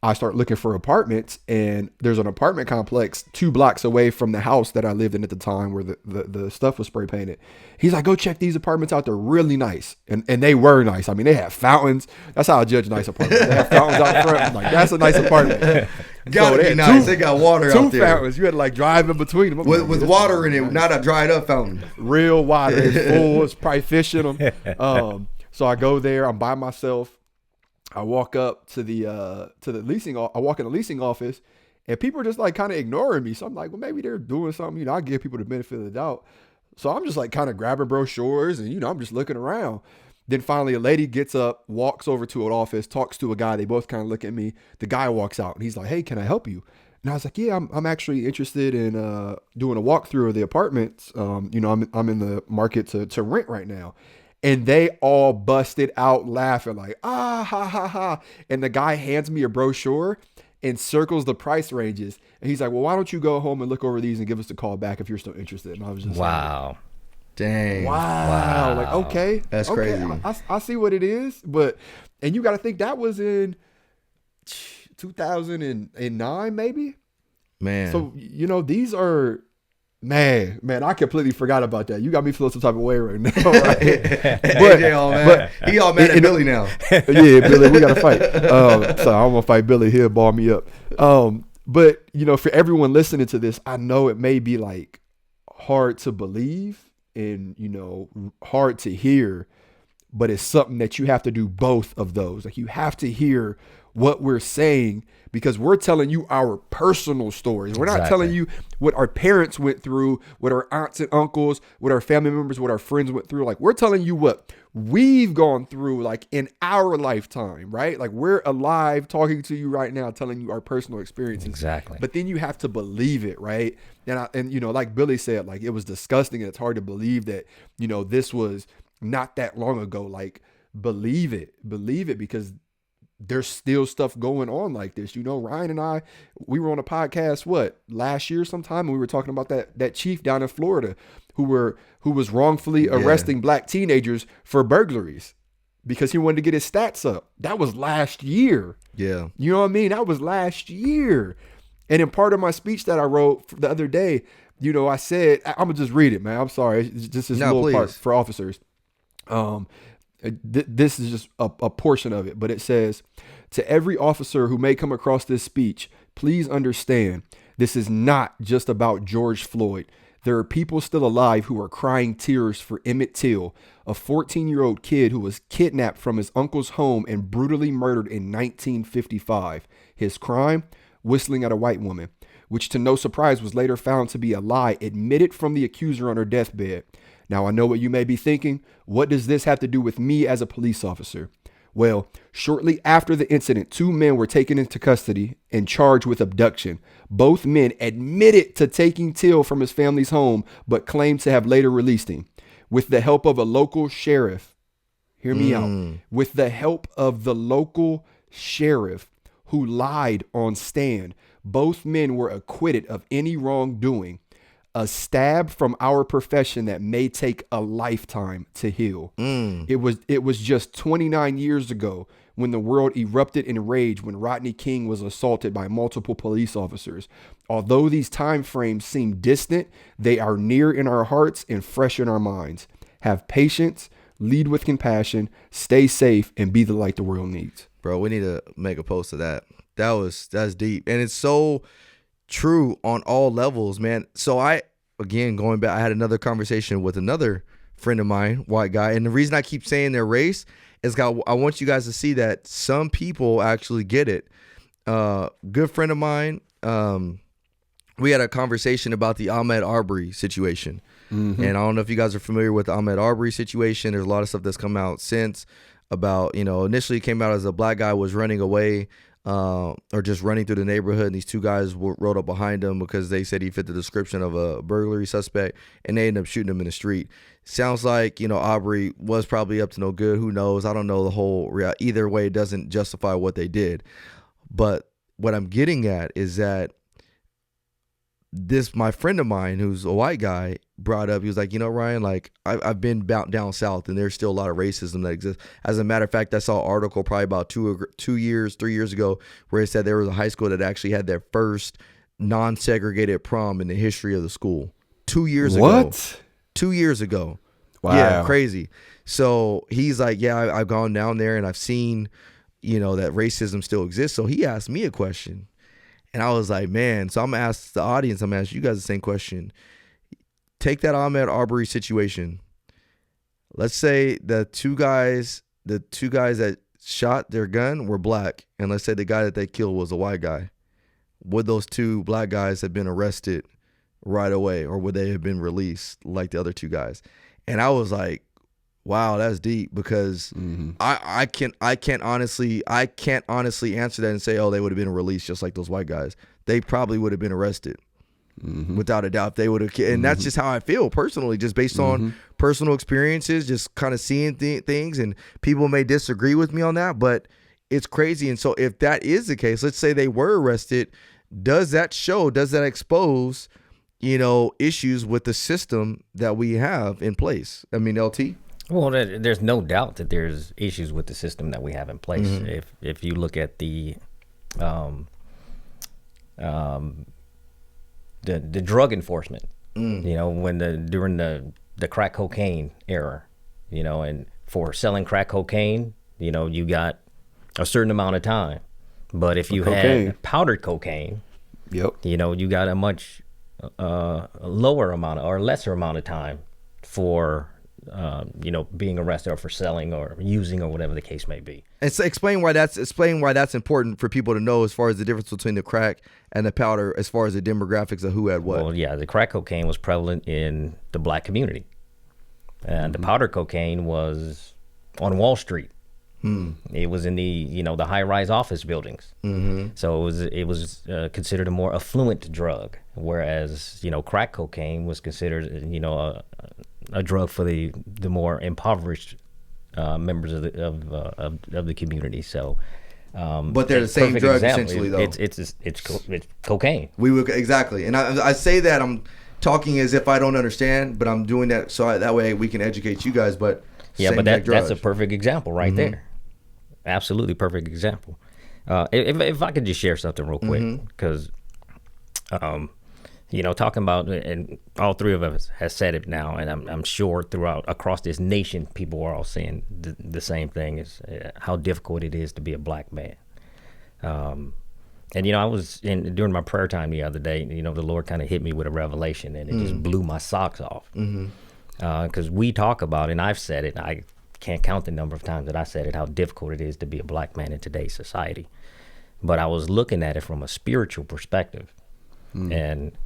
I start looking for apartments, and there's an apartment complex 2 blocks away from the house that I lived in at the time where the stuff was spray painted. He's like, go check these apartments out. They're really nice. And they were nice. I mean, they have fountains. That's how I judge nice apartments. They have fountains out front. I'm like, that's a nice apartment. Gotta be nice. They got water out there. 2 fountains. You had to drive in between them. With water in it, not a dried up fountain. Real water. It's full. It's probably fish in them. So I go there. I'm by myself. I walk up to the leasing. I walk in the leasing office, and people are just kind of ignoring me. So I'm like, well, maybe they're doing something. I give people the benefit of the doubt. So I'm just kind of grabbing brochures, and I'm just looking around. Then finally, a lady gets up, walks over to an office, talks to a guy. They both kind of look at me. The guy walks out, and he's like, hey, can I help you? And I was like, yeah, I'm actually interested in doing a walkthrough of the apartments. I'm in the market to rent right now. And they all busted out laughing like, ah, ha, ha, ha. And the guy hands me a brochure, and circles the price ranges. And he's like, well, why don't you go home and look over these and give us a call back if you're still interested? And I was just Wow. Dang. wow. Like, okay. That's okay, crazy. I see what it is. And you got to think that was in 2009, maybe? Man. So, these are, man, I completely forgot about that. You got me feeling some type of way right now. Right? AJ all mad. He all mad at Billy now. Yeah, Billy, we got to fight. So I'm going to fight Billy. He'll ball me up. But, for everyone listening to this, I know it may be like hard to believe and, hard to hear, but it's something that you have to do both of those. Like, you have to hear what we're saying, because we're telling you our personal stories. We're not telling you what our parents went through, what our aunts and uncles, what our family members, what our friends went through. Like, we're telling you what we've gone through, like, in our lifetime, right? Like, we're alive talking to you right now, telling you our personal experiences. Exactly. But then you have to believe it, right? And like Billy said, like, it was disgusting and it's hard to believe that, this was not that long ago. Like, believe it, because there's still stuff going on like this. Ryan and I, we were on a podcast, last year sometime, and we were talking about that chief down in Florida who was wrongfully arresting black teenagers for burglaries because he wanted to get his stats up. That was last year. Yeah. You know what I mean? That was last year. And in part of my speech that I wrote the other day, I said, I'm gonna just read it, man. I'm sorry. It's just this little part for officers. This is just a portion of it, but it says, to every officer who may come across this speech, please understand, this is not just about George Floyd. There are people still alive who are crying tears for Emmett Till, a 14-year-old kid who was kidnapped from his uncle's home and brutally murdered in 1955. His crime? Whistling at a white woman, which to no surprise was later found to be a lie admitted from the accuser on her deathbed. Now, I know what you may be thinking. What does this have to do with me as a police officer? Well, shortly after the incident, 2 men were taken into custody and charged with abduction. Both men admitted to taking Till from his family's home, but claimed to have later released him. With the help of a local sheriff, hear me out, with the help of the local sheriff who lied on stand, both men were acquitted of any wrongdoing. A stab from our profession that may take a lifetime to heal. It was just 29 years ago when the world erupted in rage when Rodney King was assaulted by multiple police officers. Although these time frames seem distant, they are near in our hearts and fresh in our minds. Have patience, lead with compassion, stay safe, and be the light the world needs. Bro, we need to make a post of that. That's deep. And it's so true on all levels, man. So going back, I had another conversation with another friend of mine, white guy. And the reason I keep saying their race is I want you guys to see that some people actually get it. Good friend of mine, we had a conversation about the Ahmaud Arbery situation. And I don't know if you guys are familiar with the Ahmaud Arbery situation. There's a lot of stuff that's come out since about, initially it came out as a black guy was running away or just running through the neighborhood, and these 2 guys rode up behind him because they said he fit the description of a burglary suspect, and they ended up shooting him in the street. Sounds like, Arbery was probably up to no good. Who knows? I don't know the whole either way. It doesn't justify what they did. But what I'm getting at is that my friend of mine, who's a white guy, brought up, he was like, Ryan, like I've been down south, and there's still a lot of racism that exists. As a matter of fact, I saw an article probably about 3 years ago where it said there was a high school that actually had their first non-segregated prom in the history of the school. 2 years ago. What? 2 years ago. Wow. Yeah, crazy. So he's like, yeah, I've gone down there and I've seen, that racism still exists. So he asked me a question. And I was like, man, so I'm going to ask the audience, I'm going to ask you guys the same question. Take that Ahmaud Arbery situation. Let's say the two guys that shot their gun were black, and let's say the guy that they killed was a white guy. Would those 2 black guys have been arrested right away, or would they have been released like the other 2 guys? And I was like, wow, that's deep, because I can't honestly answer that and say, oh, they would have been released just like those white guys. They probably would have been arrested. Without a doubt, they would have. And that's just how I feel personally, just based on personal experiences, just kind of seeing things. And people may disagree with me on that, but it's crazy. And so if that is the case, let's say they were arrested, does that expose, issues with the system that we have in place? I mean, LT? Well, there's no doubt that there's issues with the system that we have in place. If you look at the drug enforcement, when during the crack cocaine era, and for selling crack cocaine, you got a certain amount of time. But if you had powdered cocaine, yep, you got a much lower amount or lesser amount of time for being arrested or for selling or using or whatever the case may be. And so explain why that's important for people to know as far as the difference between the crack and the powder, as far as the demographics of who had what. Well, yeah, the crack cocaine was prevalent in the black community, and the powder cocaine was on Wall Street. It was in the high-rise office buildings. So it was considered a more affluent drug, whereas crack cocaine was considered a drug for the more impoverished members of the community. So, but they're the same drug essentially, though. It's cocaine. We would exactly, and I say that I'm talking as if I don't understand, but I'm doing that so that way we can educate you guys. But yeah, but that's a perfect example right there. Absolutely perfect example. If I could just share something real quick, because talking about, and all three of us has said it now, and I'm sure across this nation, people are all saying the same thing, is how difficult it is to be a black man. And I was during my prayer time the other day, the Lord kind of hit me with a revelation, and it just blew my socks off. Because we talk about, and I've said it, I can't count the number of times that I said it, how difficult it is to be a black man in today's society. But I was looking at it from a spiritual perspective. And,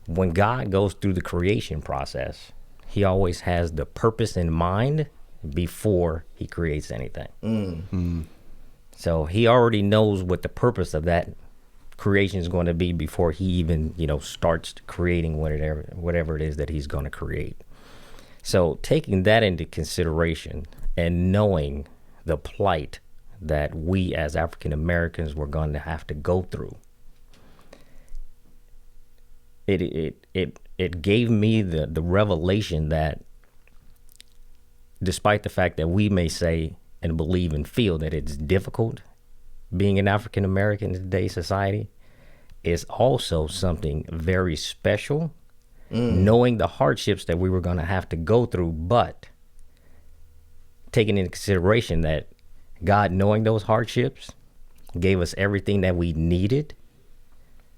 when God goes through the creation process, he always has the purpose in mind before he creates anything. So he already knows what the purpose of that creation is going to be before he even, starts creating whatever it is that he's going to create. So taking that into consideration and knowing the plight that we as African Americans were going to have to go through, it gave me the revelation that despite the fact that we may say and believe and feel that it's difficult being an African American in today's society, is also something very special. Knowing the hardships that we were going to have to go through, but taking into consideration that God, knowing those hardships, gave us everything that we needed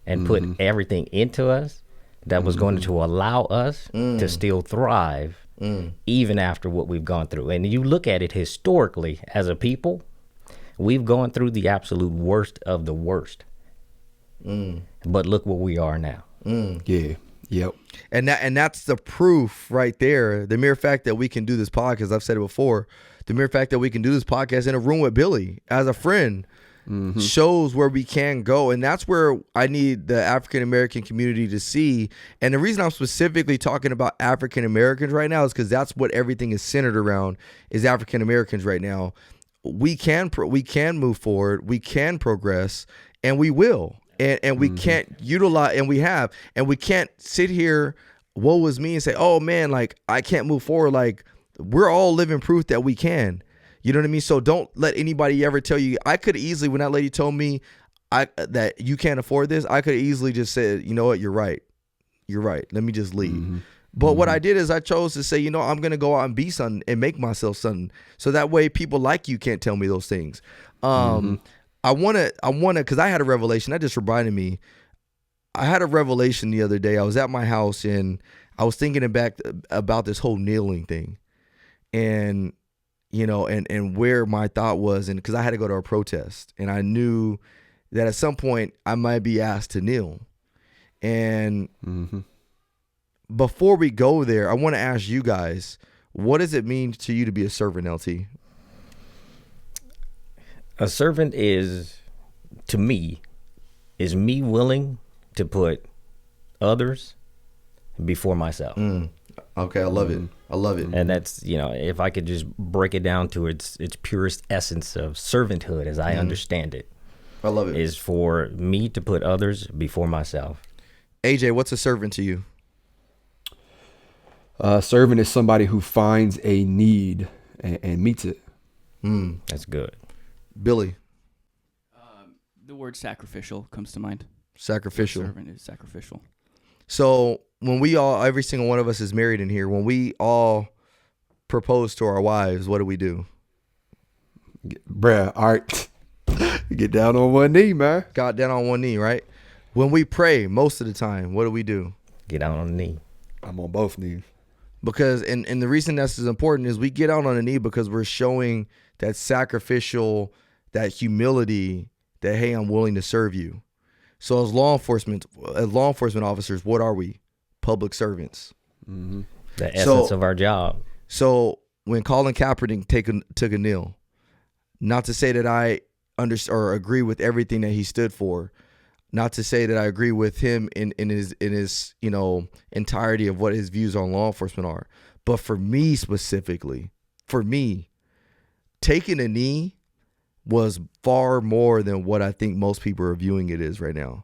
and put everything into us that was going to allow us to still thrive even after what we've gone through. And you look at it historically as a people, we've gone through the absolute worst of the worst. But look where we are now. Yeah. Yep. And that's the proof right there. The mere fact that we can do this podcast, I've said it before, the mere fact that we can do this podcast in a room with Billy as a friend shows where we can go. And that's where I need the African American community to see. And the reason I'm specifically talking about African Americans right now is because that's what everything is centered around, is African Americans right now. We can move forward, we can progress, and we will. And we can't utilize, and we have, and we can't sit here, woe is me, and say, oh man, like I can't move forward. Like we're all living proof that we can. You know what I mean? So don't let anybody ever tell you. I could easily, when that lady told me that you can't afford this, I could easily just say, you know what, you're right. Let me just leave. But what I did is I chose to say, I'm going to go out and be something and make myself something. So that way people like you can't tell me those things. I want to, because I had a revelation. That just reminded me. I had a revelation the other day. I was at my house and I was thinking back about this whole kneeling thing, and and where my thought was, and because I had to go to a protest, and I knew that at some point I might be asked to kneel. And before we go there, I want to ask you guys, what does it mean to you to be a servant, LT? A servant is, to me, is me willing to put others before myself. Okay, I love it. I love it. And that's, if I could just break it down to its purest essence of servanthood, as I understand it, I love it. is for me to put others before myself. AJ, what's a servant to you? Servant is somebody who finds a need and meets it. That's good. Billy, The word sacrificial comes to mind. sacrificial. Servant is sacrificial. So when we all, every single one of us is married in here, when we all propose to our wives, what do? Bruh, all right. Get down on one knee, man. Got down on one knee, right? When we pray, most of the time, what do? Get out on the knee. I'm on both knees. Because, and the reason that's as important is we get out on the knee because we're showing that sacrificial, that humility, that, hey, I'm willing to serve you. So as law enforcement officers, what are we? Public servants. Mm-hmm. The essence of our job. So when Colin Kaepernick took a kneel, not to say that I or agree with everything that he stood for, not to say that I agree with him in his entirety of what his views on law enforcement are, but for me specifically, taking a knee was far more than what I think most people are viewing it as right now.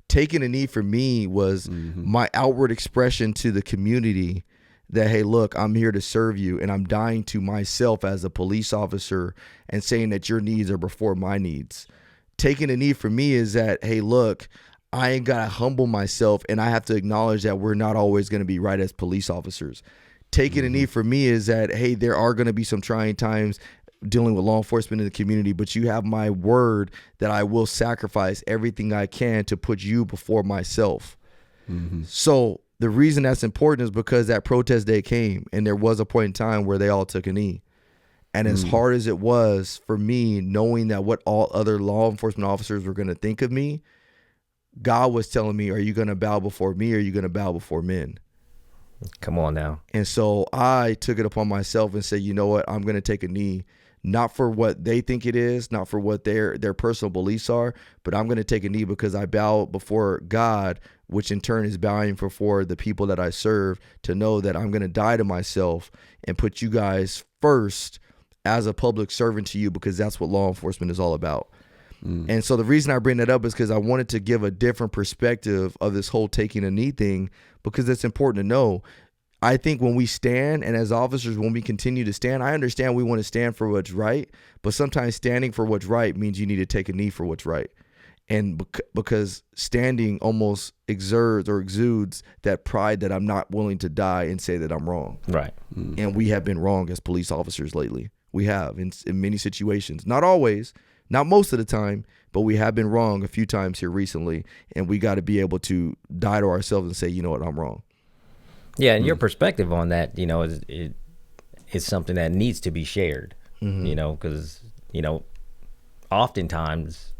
Taking a knee for me was my outward expression to the community that, hey, look, I'm here to serve you, and I'm dying to myself as a police officer and saying that your needs are before my needs. Taking a knee for me is that, hey, look, I ain't got to humble myself, and I have to acknowledge that we're not always going to be right as police officers. Taking a knee for me is that, hey, there are going to be some trying times dealing with law enforcement in the community, but you have my word that I will sacrifice everything I can to put you before myself. So the reason that's important is because that protest day came, and there was a point in time where they all took a knee. And as hard as it was for me, knowing that what all other law enforcement officers were going to think of me, God was telling me, are you going to bow before me, or are you going to bow before men? Come on now. And so I took it upon myself and said, you know what, I'm going to take a knee, not for what they think it is, not for what their personal beliefs are, but I'm going to take a knee because I bow before God, which in turn is bowing before the people that I serve, to know that I'm going to die to myself and put you guys first as a public servant to you, because that's what law enforcement is all about. And so the reason I bring that up is because I wanted to give a different perspective of this whole taking a knee thing, because it's important to know. I think when we stand, and as officers, when we continue to stand, I understand we want to stand for what's right, but sometimes standing for what's right means you need to take a knee for what's right. And because standing almost exudes that pride that I'm not willing to die and say that I'm wrong. Right. And we have been wrong as police officers lately. We have in many situations, not always, not most of the time, but we have been wrong a few times here recently. And we got to be able to die to ourselves and say, you know what, I'm wrong. Yeah, and your perspective on that, is something that needs to be shared, because, oftentimes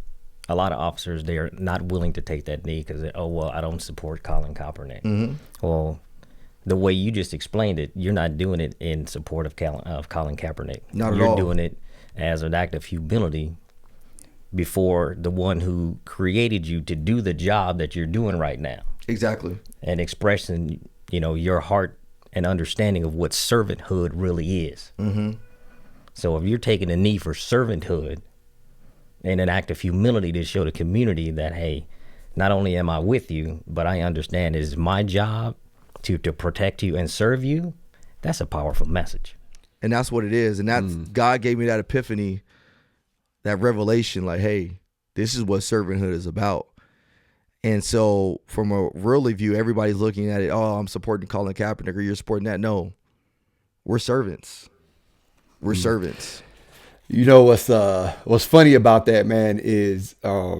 a lot of officers, they're not willing to take that knee because, I don't support Colin Kaepernick. Well, the way you just explained it, you're not doing it in support of Colin Kaepernick. Not at You're all. doing it as an act of humility before the one who created you to do the job that you're doing right now, Exactly. and expressing your heart and understanding of what servanthood really is. So if you're taking a knee for servanthood and an act of humility to show the community that, hey, not only am I with you, but I understand it is my job to protect you and serve you, that's a powerful message. And that's what it is. And that's God gave me that epiphany, that revelation, like, hey, this is what servanthood is about. And so from a worldly view, everybody's looking at it, oh, I'm supporting Colin Kaepernick, or you're supporting that. No, we're servants. We're servants. You know what's funny about that, man, is I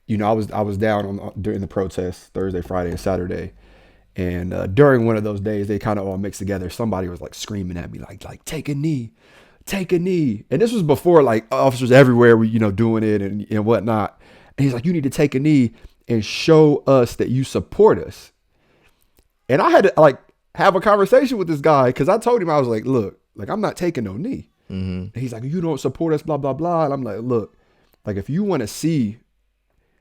was down during the protests Thursday, Friday, and Saturday, and during one of those days they kind of all mixed together. Somebody was like screaming at me like take a knee, and this was before like officers everywhere were doing it and whatnot. And he's like, you need to take a knee and show us that you support us. And I had to like have a conversation with this guy, because I told him, I was like, look, like I'm not taking no knee. And he's like, you don't support us, blah, blah, blah. And I'm like, look, like if you want to see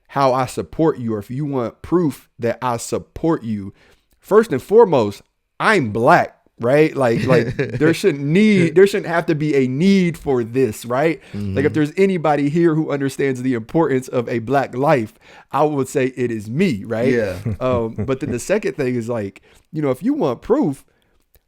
how I support you, or if you want proof that I support you, first and foremost, I'm black. Right? Like there shouldn't have to be a need for this, right? Like if there's anybody here who understands the importance of a black life, I would say it is me, right? Yeah. But then the second thing is like, you know, if you want proof,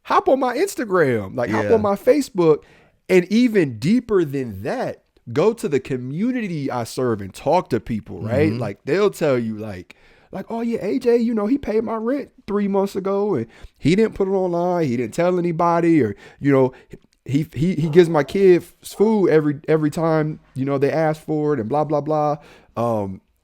hop on my Instagram, like hop Yeah. on my Facebook, and even deeper than that, go to the community I serve and talk to people, right? Like they'll tell you like, oh yeah, AJ, you know, he paid my rent 3 months ago and he didn't put it online. He didn't tell anybody, or, you know, he gives my kids food every time, you know, they ask for it and blah, blah, blah.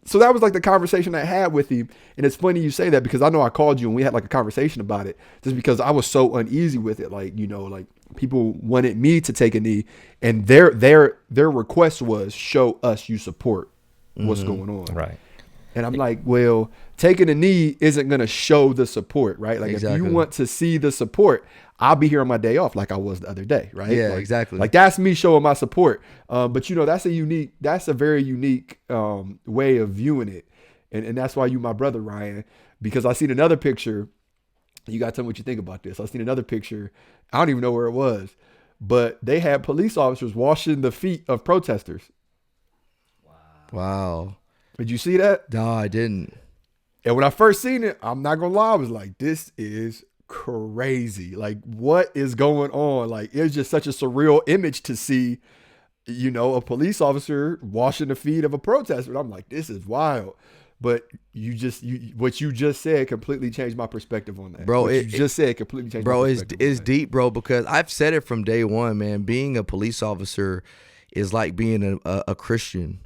So that was like the conversation I had with him. And it's funny you say that because I know I called you and we had like a conversation about it just because I was so uneasy with it. Like, you know, like people wanted me to take a knee and their request was show us you support what's going on. Right. And I'm like, well, taking a knee isn't going to show the support, right? Like if you want to see the support, I'll be here on my day off like I was the other day, right? Yeah, like, exactly. Like that's me showing my support. But you know, that's a very unique way of viewing it. And that's why you my brother, Ryan, because I seen another picture. You got to tell me what you think about this. I seen another picture. I don't even know where it was, but they had police officers washing the feet of protesters. Wow. Did you see that? No, I didn't. And when I first seen it, I'm not gonna lie, I was like, this is crazy. Like, what is going on? Like, it was just such a surreal image to see, you know, a police officer washing the feet of a protester. And I'm like, this is wild. But what you just said completely changed my perspective on that. Bro, what you just said completely changed bro, my perspective. it's deep, bro, because I've said it from day one, man. Being a police officer is like being a Christian.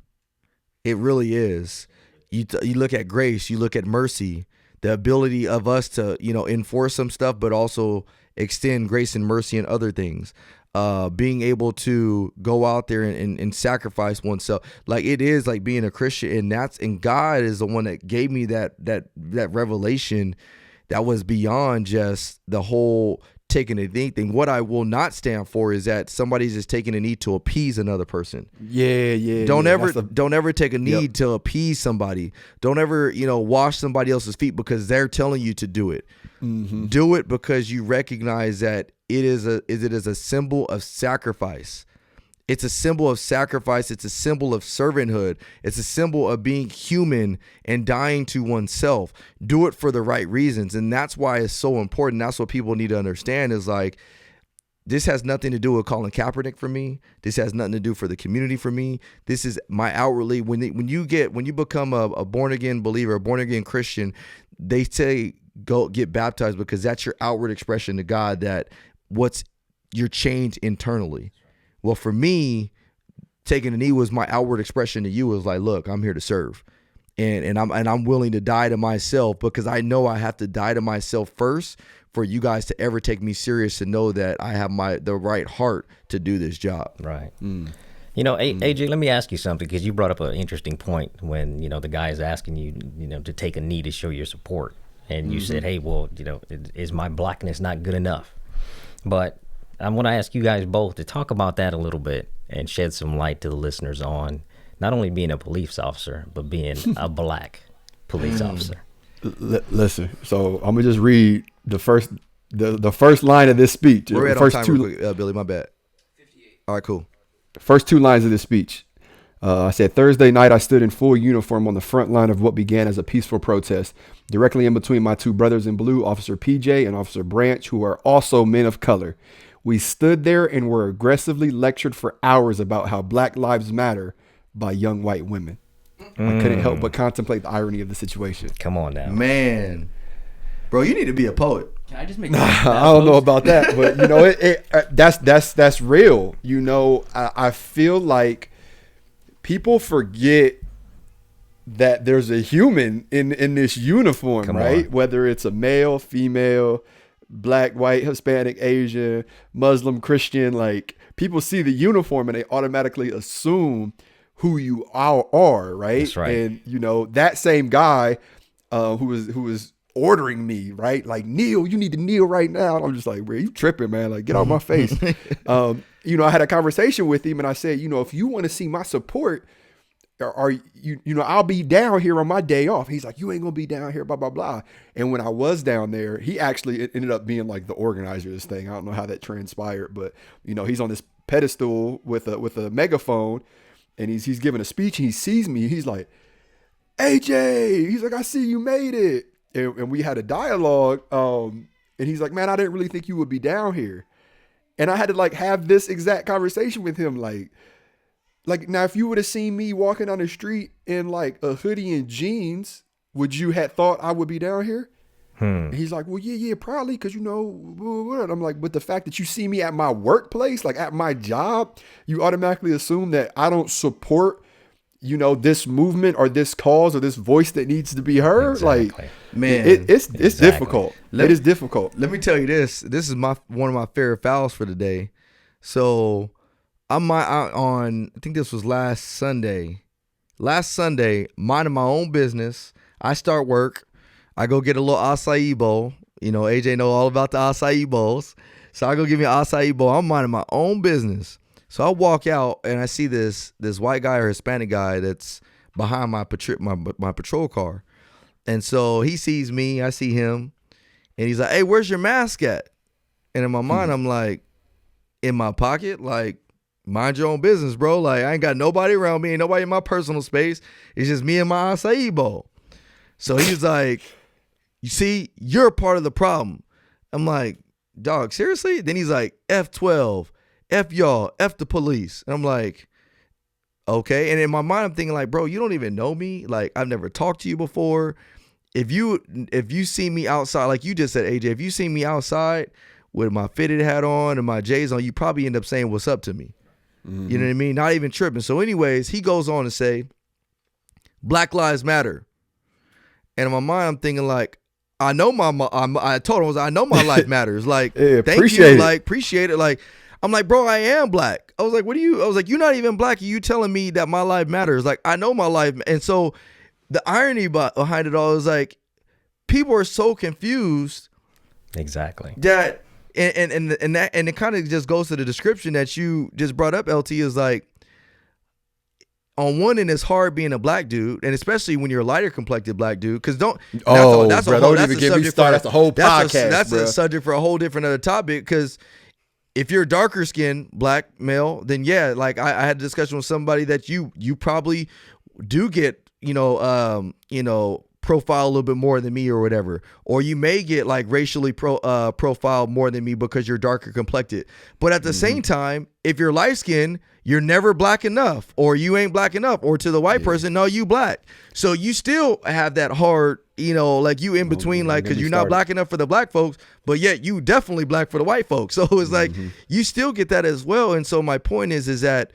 It really is. You look at grace, you look at mercy, the ability of us to, you know, enforce some stuff, but also extend grace and mercy and other things. Being able to go out there and sacrifice oneself, like it is like being a Christian, and God is the one that gave me that revelation that was beyond just the whole taking a knee thing. What I will not stand for is that somebody's just taking a knee to appease another person. Yeah. Don't ever take a knee to appease somebody. Don't ever, you know, wash somebody else's feet because they're telling you to do it. Mm-hmm. Do it because you recognize that it is a symbol of sacrifice. It's a symbol of sacrifice. It's a symbol of servanthood. It's a symbol of being human and dying to oneself. Do it for the right reasons. And that's why it's so important. That's what people need to understand is like, this has nothing to do with Colin Kaepernick for me. This has nothing to do for the community for me. This is my outwardly. When you become a born again believer, a born again Christian, they say go get baptized because that's your outward expression to God that what's your change internally. Well, for me, taking a knee was my outward expression to you. Was like, look, I'm here to serve, and I'm willing to die to myself because I know I have to die to myself first for you guys to ever take me serious, to know that I have the right heart to do this job. Right. You know, AJ, let me ask you something, because you brought up an interesting point when, you know, the guy is asking you, you know, to take a knee to show your support, and you said, hey, well, you know, is my blackness not good enough? But I want to ask you guys both to talk about that a little bit and shed some light to the listeners on not only being a police officer, but being a black police officer. Listen, so I'm gonna just read the first line of this speech. We're the at first on time real quick, Billy, my bad. 58. All right, cool. First 2 lines of this speech. I said, Thursday night, I stood in full uniform on the front line of what began as a peaceful protest, directly in between my 2 brothers in blue, Officer PJ and Officer Branch, who are also men of color. We stood there and were aggressively lectured for hours about how Black Lives Matter by young white women. I couldn't help but contemplate the irony of the situation. Come on now. Man. Bro, you need to be a poet. Can I just make? I don't know about that, but you know, that's real. You know, I feel like people forget that there's a human in this uniform, Come right? on. Whether it's a male, female, Black, white, Hispanic, Asian, Muslim, Christian, like people see the uniform and they automatically assume who you are, right? That's right. And you know, that same guy who was ordering me, right? Like, kneel, you need to kneel right now. And I'm just like, bro, you tripping, man. Like, get out my face. You know, I had a conversation with him and I said, you know, if you want to see my support, are you know, I'll be down here on my day off. He's like, you ain't gonna be down here, blah, blah, blah. And when I was down there, he actually ended up being like the organizer of this thing. I don't know how that transpired, but you know, he's on this pedestal with a megaphone, and he's giving a speech, and he sees me. He's like, AJ, he's like, I see you made it. And we had a dialogue. And he's like, man, I didn't really think you would be down here. And I had to like have this exact conversation with him. Like now, if you would have seen me walking down the street in like a hoodie and jeans, would you have thought I would be down here? And he's like, well, yeah, probably, because, you know, and I'm like, but the fact that you see me at my workplace, like at my job, you automatically assume that I don't support, you know, this movement or this cause or this voice that needs to be heard. Exactly. Like, Man, it's difficult. It is difficult. Let me tell you this. This is one of my favorite fouls for the day. So I'm out on, I think this was last Sunday, minding my own business. I start work. I go get a little acai bowl. You know, AJ know all about the acai bowls. So I go get me an acai bowl. I'm minding my own business. So I walk out and I see this white guy or Hispanic guy that's behind my patrol car. And so he sees me, I see him, and he's like, hey, where's your mask at? And in my mind, I'm like, in my pocket? Like, mind your own business, bro. Like, I ain't got nobody around me, ain't nobody in my personal space. It's just me and my acai bowl. So he's like, you see, you're a part of the problem. I'm like, dog, seriously? Then he's like, F12, F y'all, F the police. And I'm like, okay. And in my mind, I'm thinking like, bro, you don't even know me. Like, I've never talked to you before. If you see me outside, like you just said, AJ, if you see me outside with my fitted hat on and my J's on, you probably end up saying what's up to me. Mm-hmm. You know what I mean? Not even tripping. So anyways, he goes on to say, Black Lives Matter. And in my mind, I'm thinking like, I know I told him, I know my life matters. Like, yeah, thank you. Like, appreciate it. Like, I'm like, bro, I am black. I was like, you're not even black. Are you telling me that my life matters? Like, I know my life. And so the irony behind it all is like, people are so confused. Exactly. That, and it kind of just goes to the description that you just brought up, LT, is like, on one end, it's hard being a black dude, and especially when you're a lighter complected black dude. Because don't even get me started. That's a whole podcast. That's a subject for a whole different other topic. Because if you're a darker skinned black male, then yeah, like I had a discussion with somebody that you probably do get, profile a little bit more than me or whatever, or you may get like racially profiled more than me because you're darker complected. But at the same time, if you're light skinned, you're never black enough, or you ain't black enough, or to the white person, no, you black. So you still have that hard, like you in between, like, because you're not black enough for the black folks, but yet you definitely black for the white folks. So it's like you still get that as well. And so my point is that,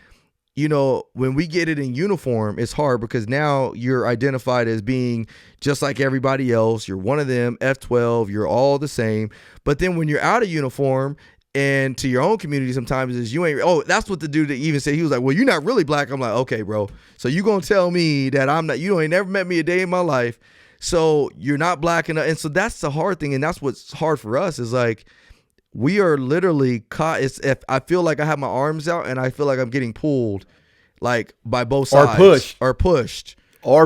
when we get it in uniform, it's hard because now you're identified as being just like everybody else. You're one of them, F12, you're all the same. But then when you're out of uniform and to your own community, sometimes is you ain't, that's what the dude that even said, he was like, well, you're not really black. I'm like, okay, bro. So you going to tell me that I'm not, you ain't never met me a day in my life. So you're not black enough. And so that's the hard thing. And that's what's hard for us is like, we are literally caught. If I feel like I have my arms out and I feel like I'm getting pulled, like by both sides, or pushed. Well,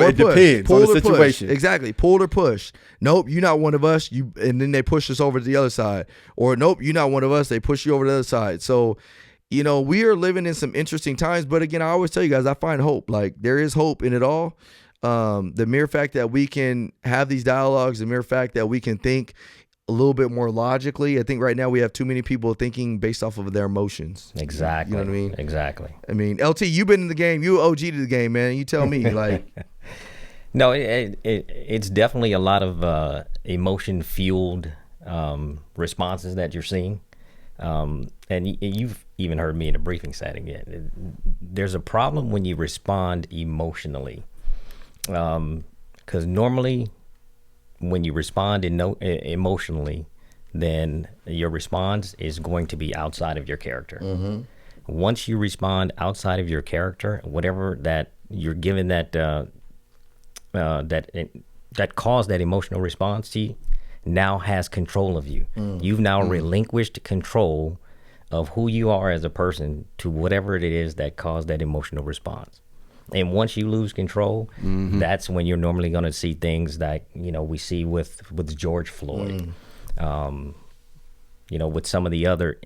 it depends on the situation. Exactly, pulled or pushed. Nope, you're not one of us. And then they push us over to the other side. Or nope, you're not one of us. They push you over to the other side. So, we are living in some interesting times. But again, I always tell you guys, I find hope. Like there is hope in it all. The mere fact that we can have these dialogues, the mere fact that we can think a little bit more logically. I think right now we have too many people thinking based off of their emotions. Exactly. You know what I mean? Exactly. I mean, LT, you've been in the game. You OG to the game, man. You tell me, like. No, it's definitely a lot of emotion-fueled responses that you're seeing. And you've even heard me in a briefing setting. There's a problem when you respond emotionally. Because normally, when you respond emotionally, then your response is going to be outside of your character. Mm-hmm. Once you respond outside of your character, whatever that you're given that caused that emotional response to you, now has control of you. You've now relinquished control of who you are as a person to whatever it is that caused that emotional response. And once you lose control, that's when you're normally going to see things that, we see with George Floyd, with some of the other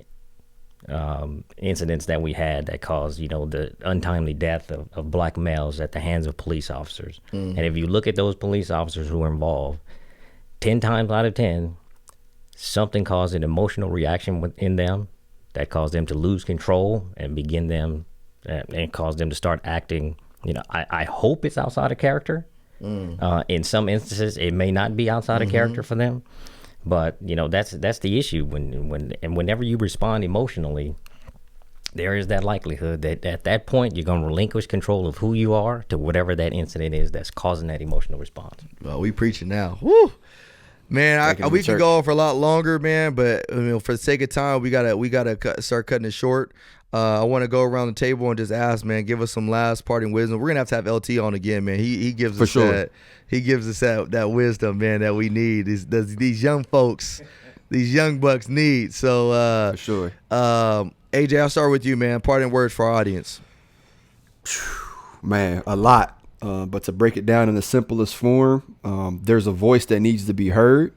incidents that we had that caused, the untimely death of black males at the hands of police officers. And if you look at those police officers who were involved, 10 times out of 10, something caused an emotional reaction in them that caused them to lose control and and caused them to start acting. I hope it's outside of character. In some instances, it may not be outside of character for them. But that's the issue. Whenever you respond emotionally, there is that likelihood that at that point you're going to relinquish control of who you are to whatever that incident is that's causing that emotional response. Well, we preaching now. Woo! Man, we could go on for a lot longer, man. But for the sake of time, we gotta start cutting it short. I want to go around the table and just ask, man, give us some last parting wisdom. We're gonna have to have LT on again, man. He gives us that. He gives us that wisdom, man, that we need. These young folks, these young bucks need. So for sure. AJ, I'll start with you, man. Parting words for our audience. Man, a lot. But to break it down in the simplest form, there's a voice that needs to be heard.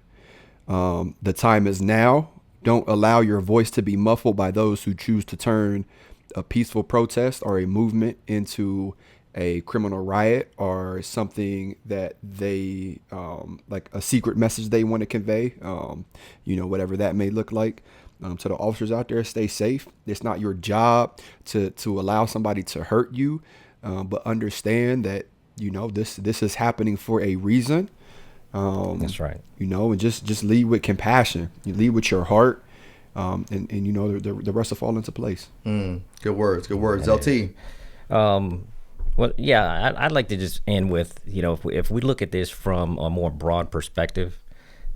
The time is now. Don't allow your voice to be muffled by those who choose to turn a peaceful protest or a movement into a criminal riot or something that they like a secret message they want to convey, whatever that may look like. To the officers out there, stay safe. It's not your job to allow somebody to hurt you, but understand that this is happening for a reason. That's right. And just lead with compassion. You lead with your heart, and the rest will fall into place. Good words. LT. Well, yeah, I'd like to just end with, if we look at this from a more broad perspective,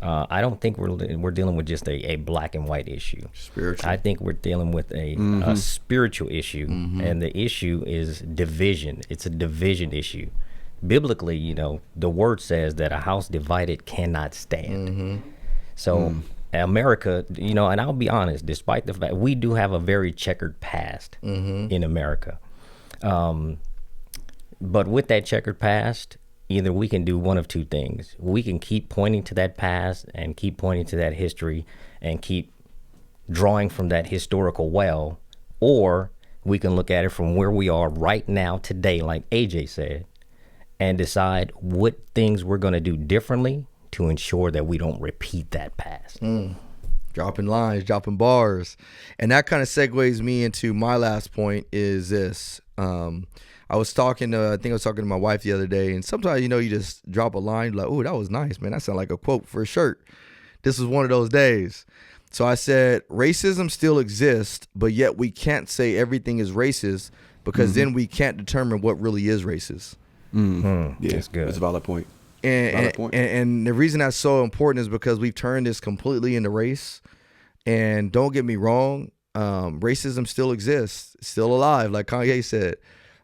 I don't think we're dealing with just a black and white issue. Spiritual. I think we're dealing with a spiritual issue, and the issue is division. It's a division issue. Biblically, the word says that a house divided cannot stand. So America, and I'll be honest, despite the fact we do have a very checkered past in America, but with that checkered past, either we can do one of two things. We can keep pointing to that past and keep pointing to that history and keep drawing from that historical well, or we can look at it from where we are right now today, like AJ said, and decide what things we're going to do differently to ensure that we don't repeat that past. Dropping lines, dropping bars. And that kind of segues me into my last point is this. I was talking to my wife the other day, and sometimes, you just drop a line like, oh, that was nice, man. That sounded like a quote for a shirt. This was one of those days. So I said, racism still exists, but yet we can't say everything is racist because then we can't determine what really is racist. Yeah, that's good. That's a valid point. And the reason that's so important is because we've turned this completely into race. And don't get me wrong, racism still exists, it's still alive, like Kanye said.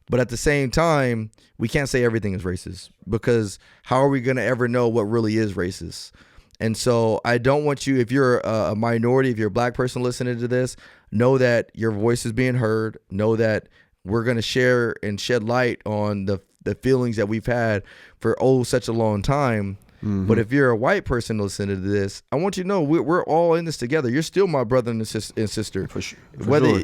But at the same time, we can't say everything is racist because how are we going to ever know what really is racist? And so I don't want you, if you're a minority, if you're a black person listening to this, know that your voice is being heard. Know that we're going to share and shed light on the feelings that we've had for such a long time. But if you're a white person listening to this, I want you to know we're all in this together. You're still my brother and sister. For sure.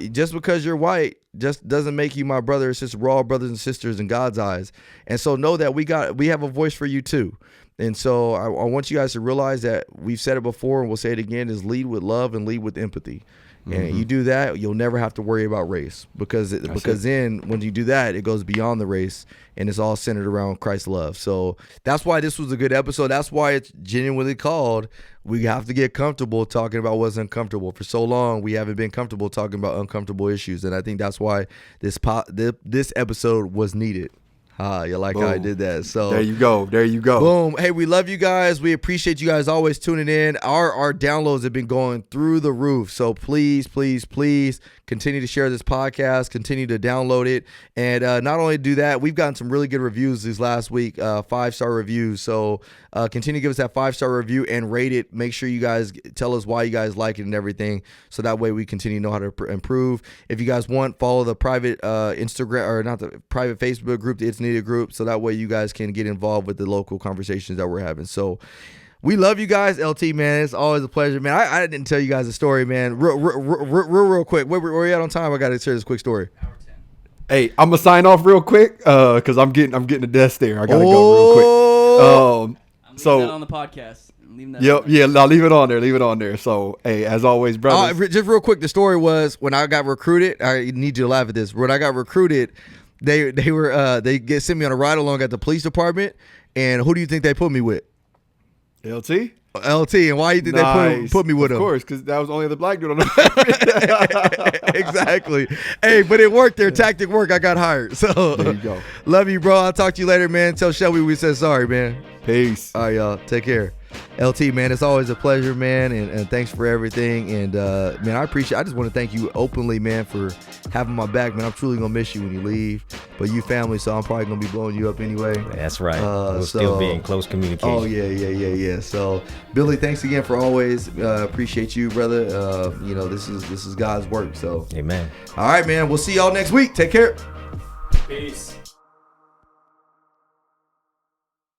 Just because you're white just doesn't make you my brother or sister. We're all brothers and sisters in God's eyes. And so know that we have a voice for you too. And so I want you guys to realize that we've said it before and we'll say it again, is lead with love and lead with empathy. And you do that, you'll never have to worry about race because then when you do that, it goes beyond the race and it's all centered around Christ's love. So that's why this was a good episode. That's why it's genuinely called We Have to Get Comfortable Talking About What's Uncomfortable. For so long, we haven't been comfortable talking about uncomfortable issues. And I think that's why this episode was needed. You like how I Boom. did that. So There you go. boom. Hey, we love you guys. We appreciate you guys always tuning in. Our downloads have been going through the roof. So please continue to share this podcast, continue to download it. And not only do that, we've gotten some really good reviews this last week, 5-star reviews. So continue to give us that 5-star review and rate it. Make sure you guys tell us why you guys like it and everything. So that way we continue to know how to improve. If you guys want, follow the private Instagram, or not the private Facebook group, the It's Needed group. So that way you guys can get involved with the local conversations that we're having. So we love you guys. LT, man, it's always a pleasure, man. I didn't tell you guys a story, man. Real quick. Where we at on time? I got to share this quick story. Hey, I'm gonna sign off real quick because I'm getting a death stare. I gotta go real quick. I'm leaving that on the podcast. I'm leaving that Yep, on there. yeah, I'll leave it on there. So, hey, as always, brothers. Just real quick, the story was when I got recruited. I need you to laugh at this. When I got recruited, they sent me on a ride along at the police department, and who do you think they put me with? LT. LT, and why do you think they put me with him? Of course, because that was only the black dude on the Exactly. Hey, but it worked. Their tactic worked. I got hired. So There you go. Love you, bro. I'll talk to you later, man. Tell Shelby we said sorry, man. Peace. All right, y'all. Take care. LT, man, it's always a pleasure, man, and thanks for everything. And man, I just want to thank you openly, man, for having my back, man. I'm truly gonna miss you when you leave, but you family, so I'm probably gonna be blowing you up anyway. That's right. We'll still be in close communication. Oh yeah. So Billy, thanks again for always. Appreciate you, brother. This is God's work. So Amen. all right, man. We'll see y'all next week. Take care. Peace.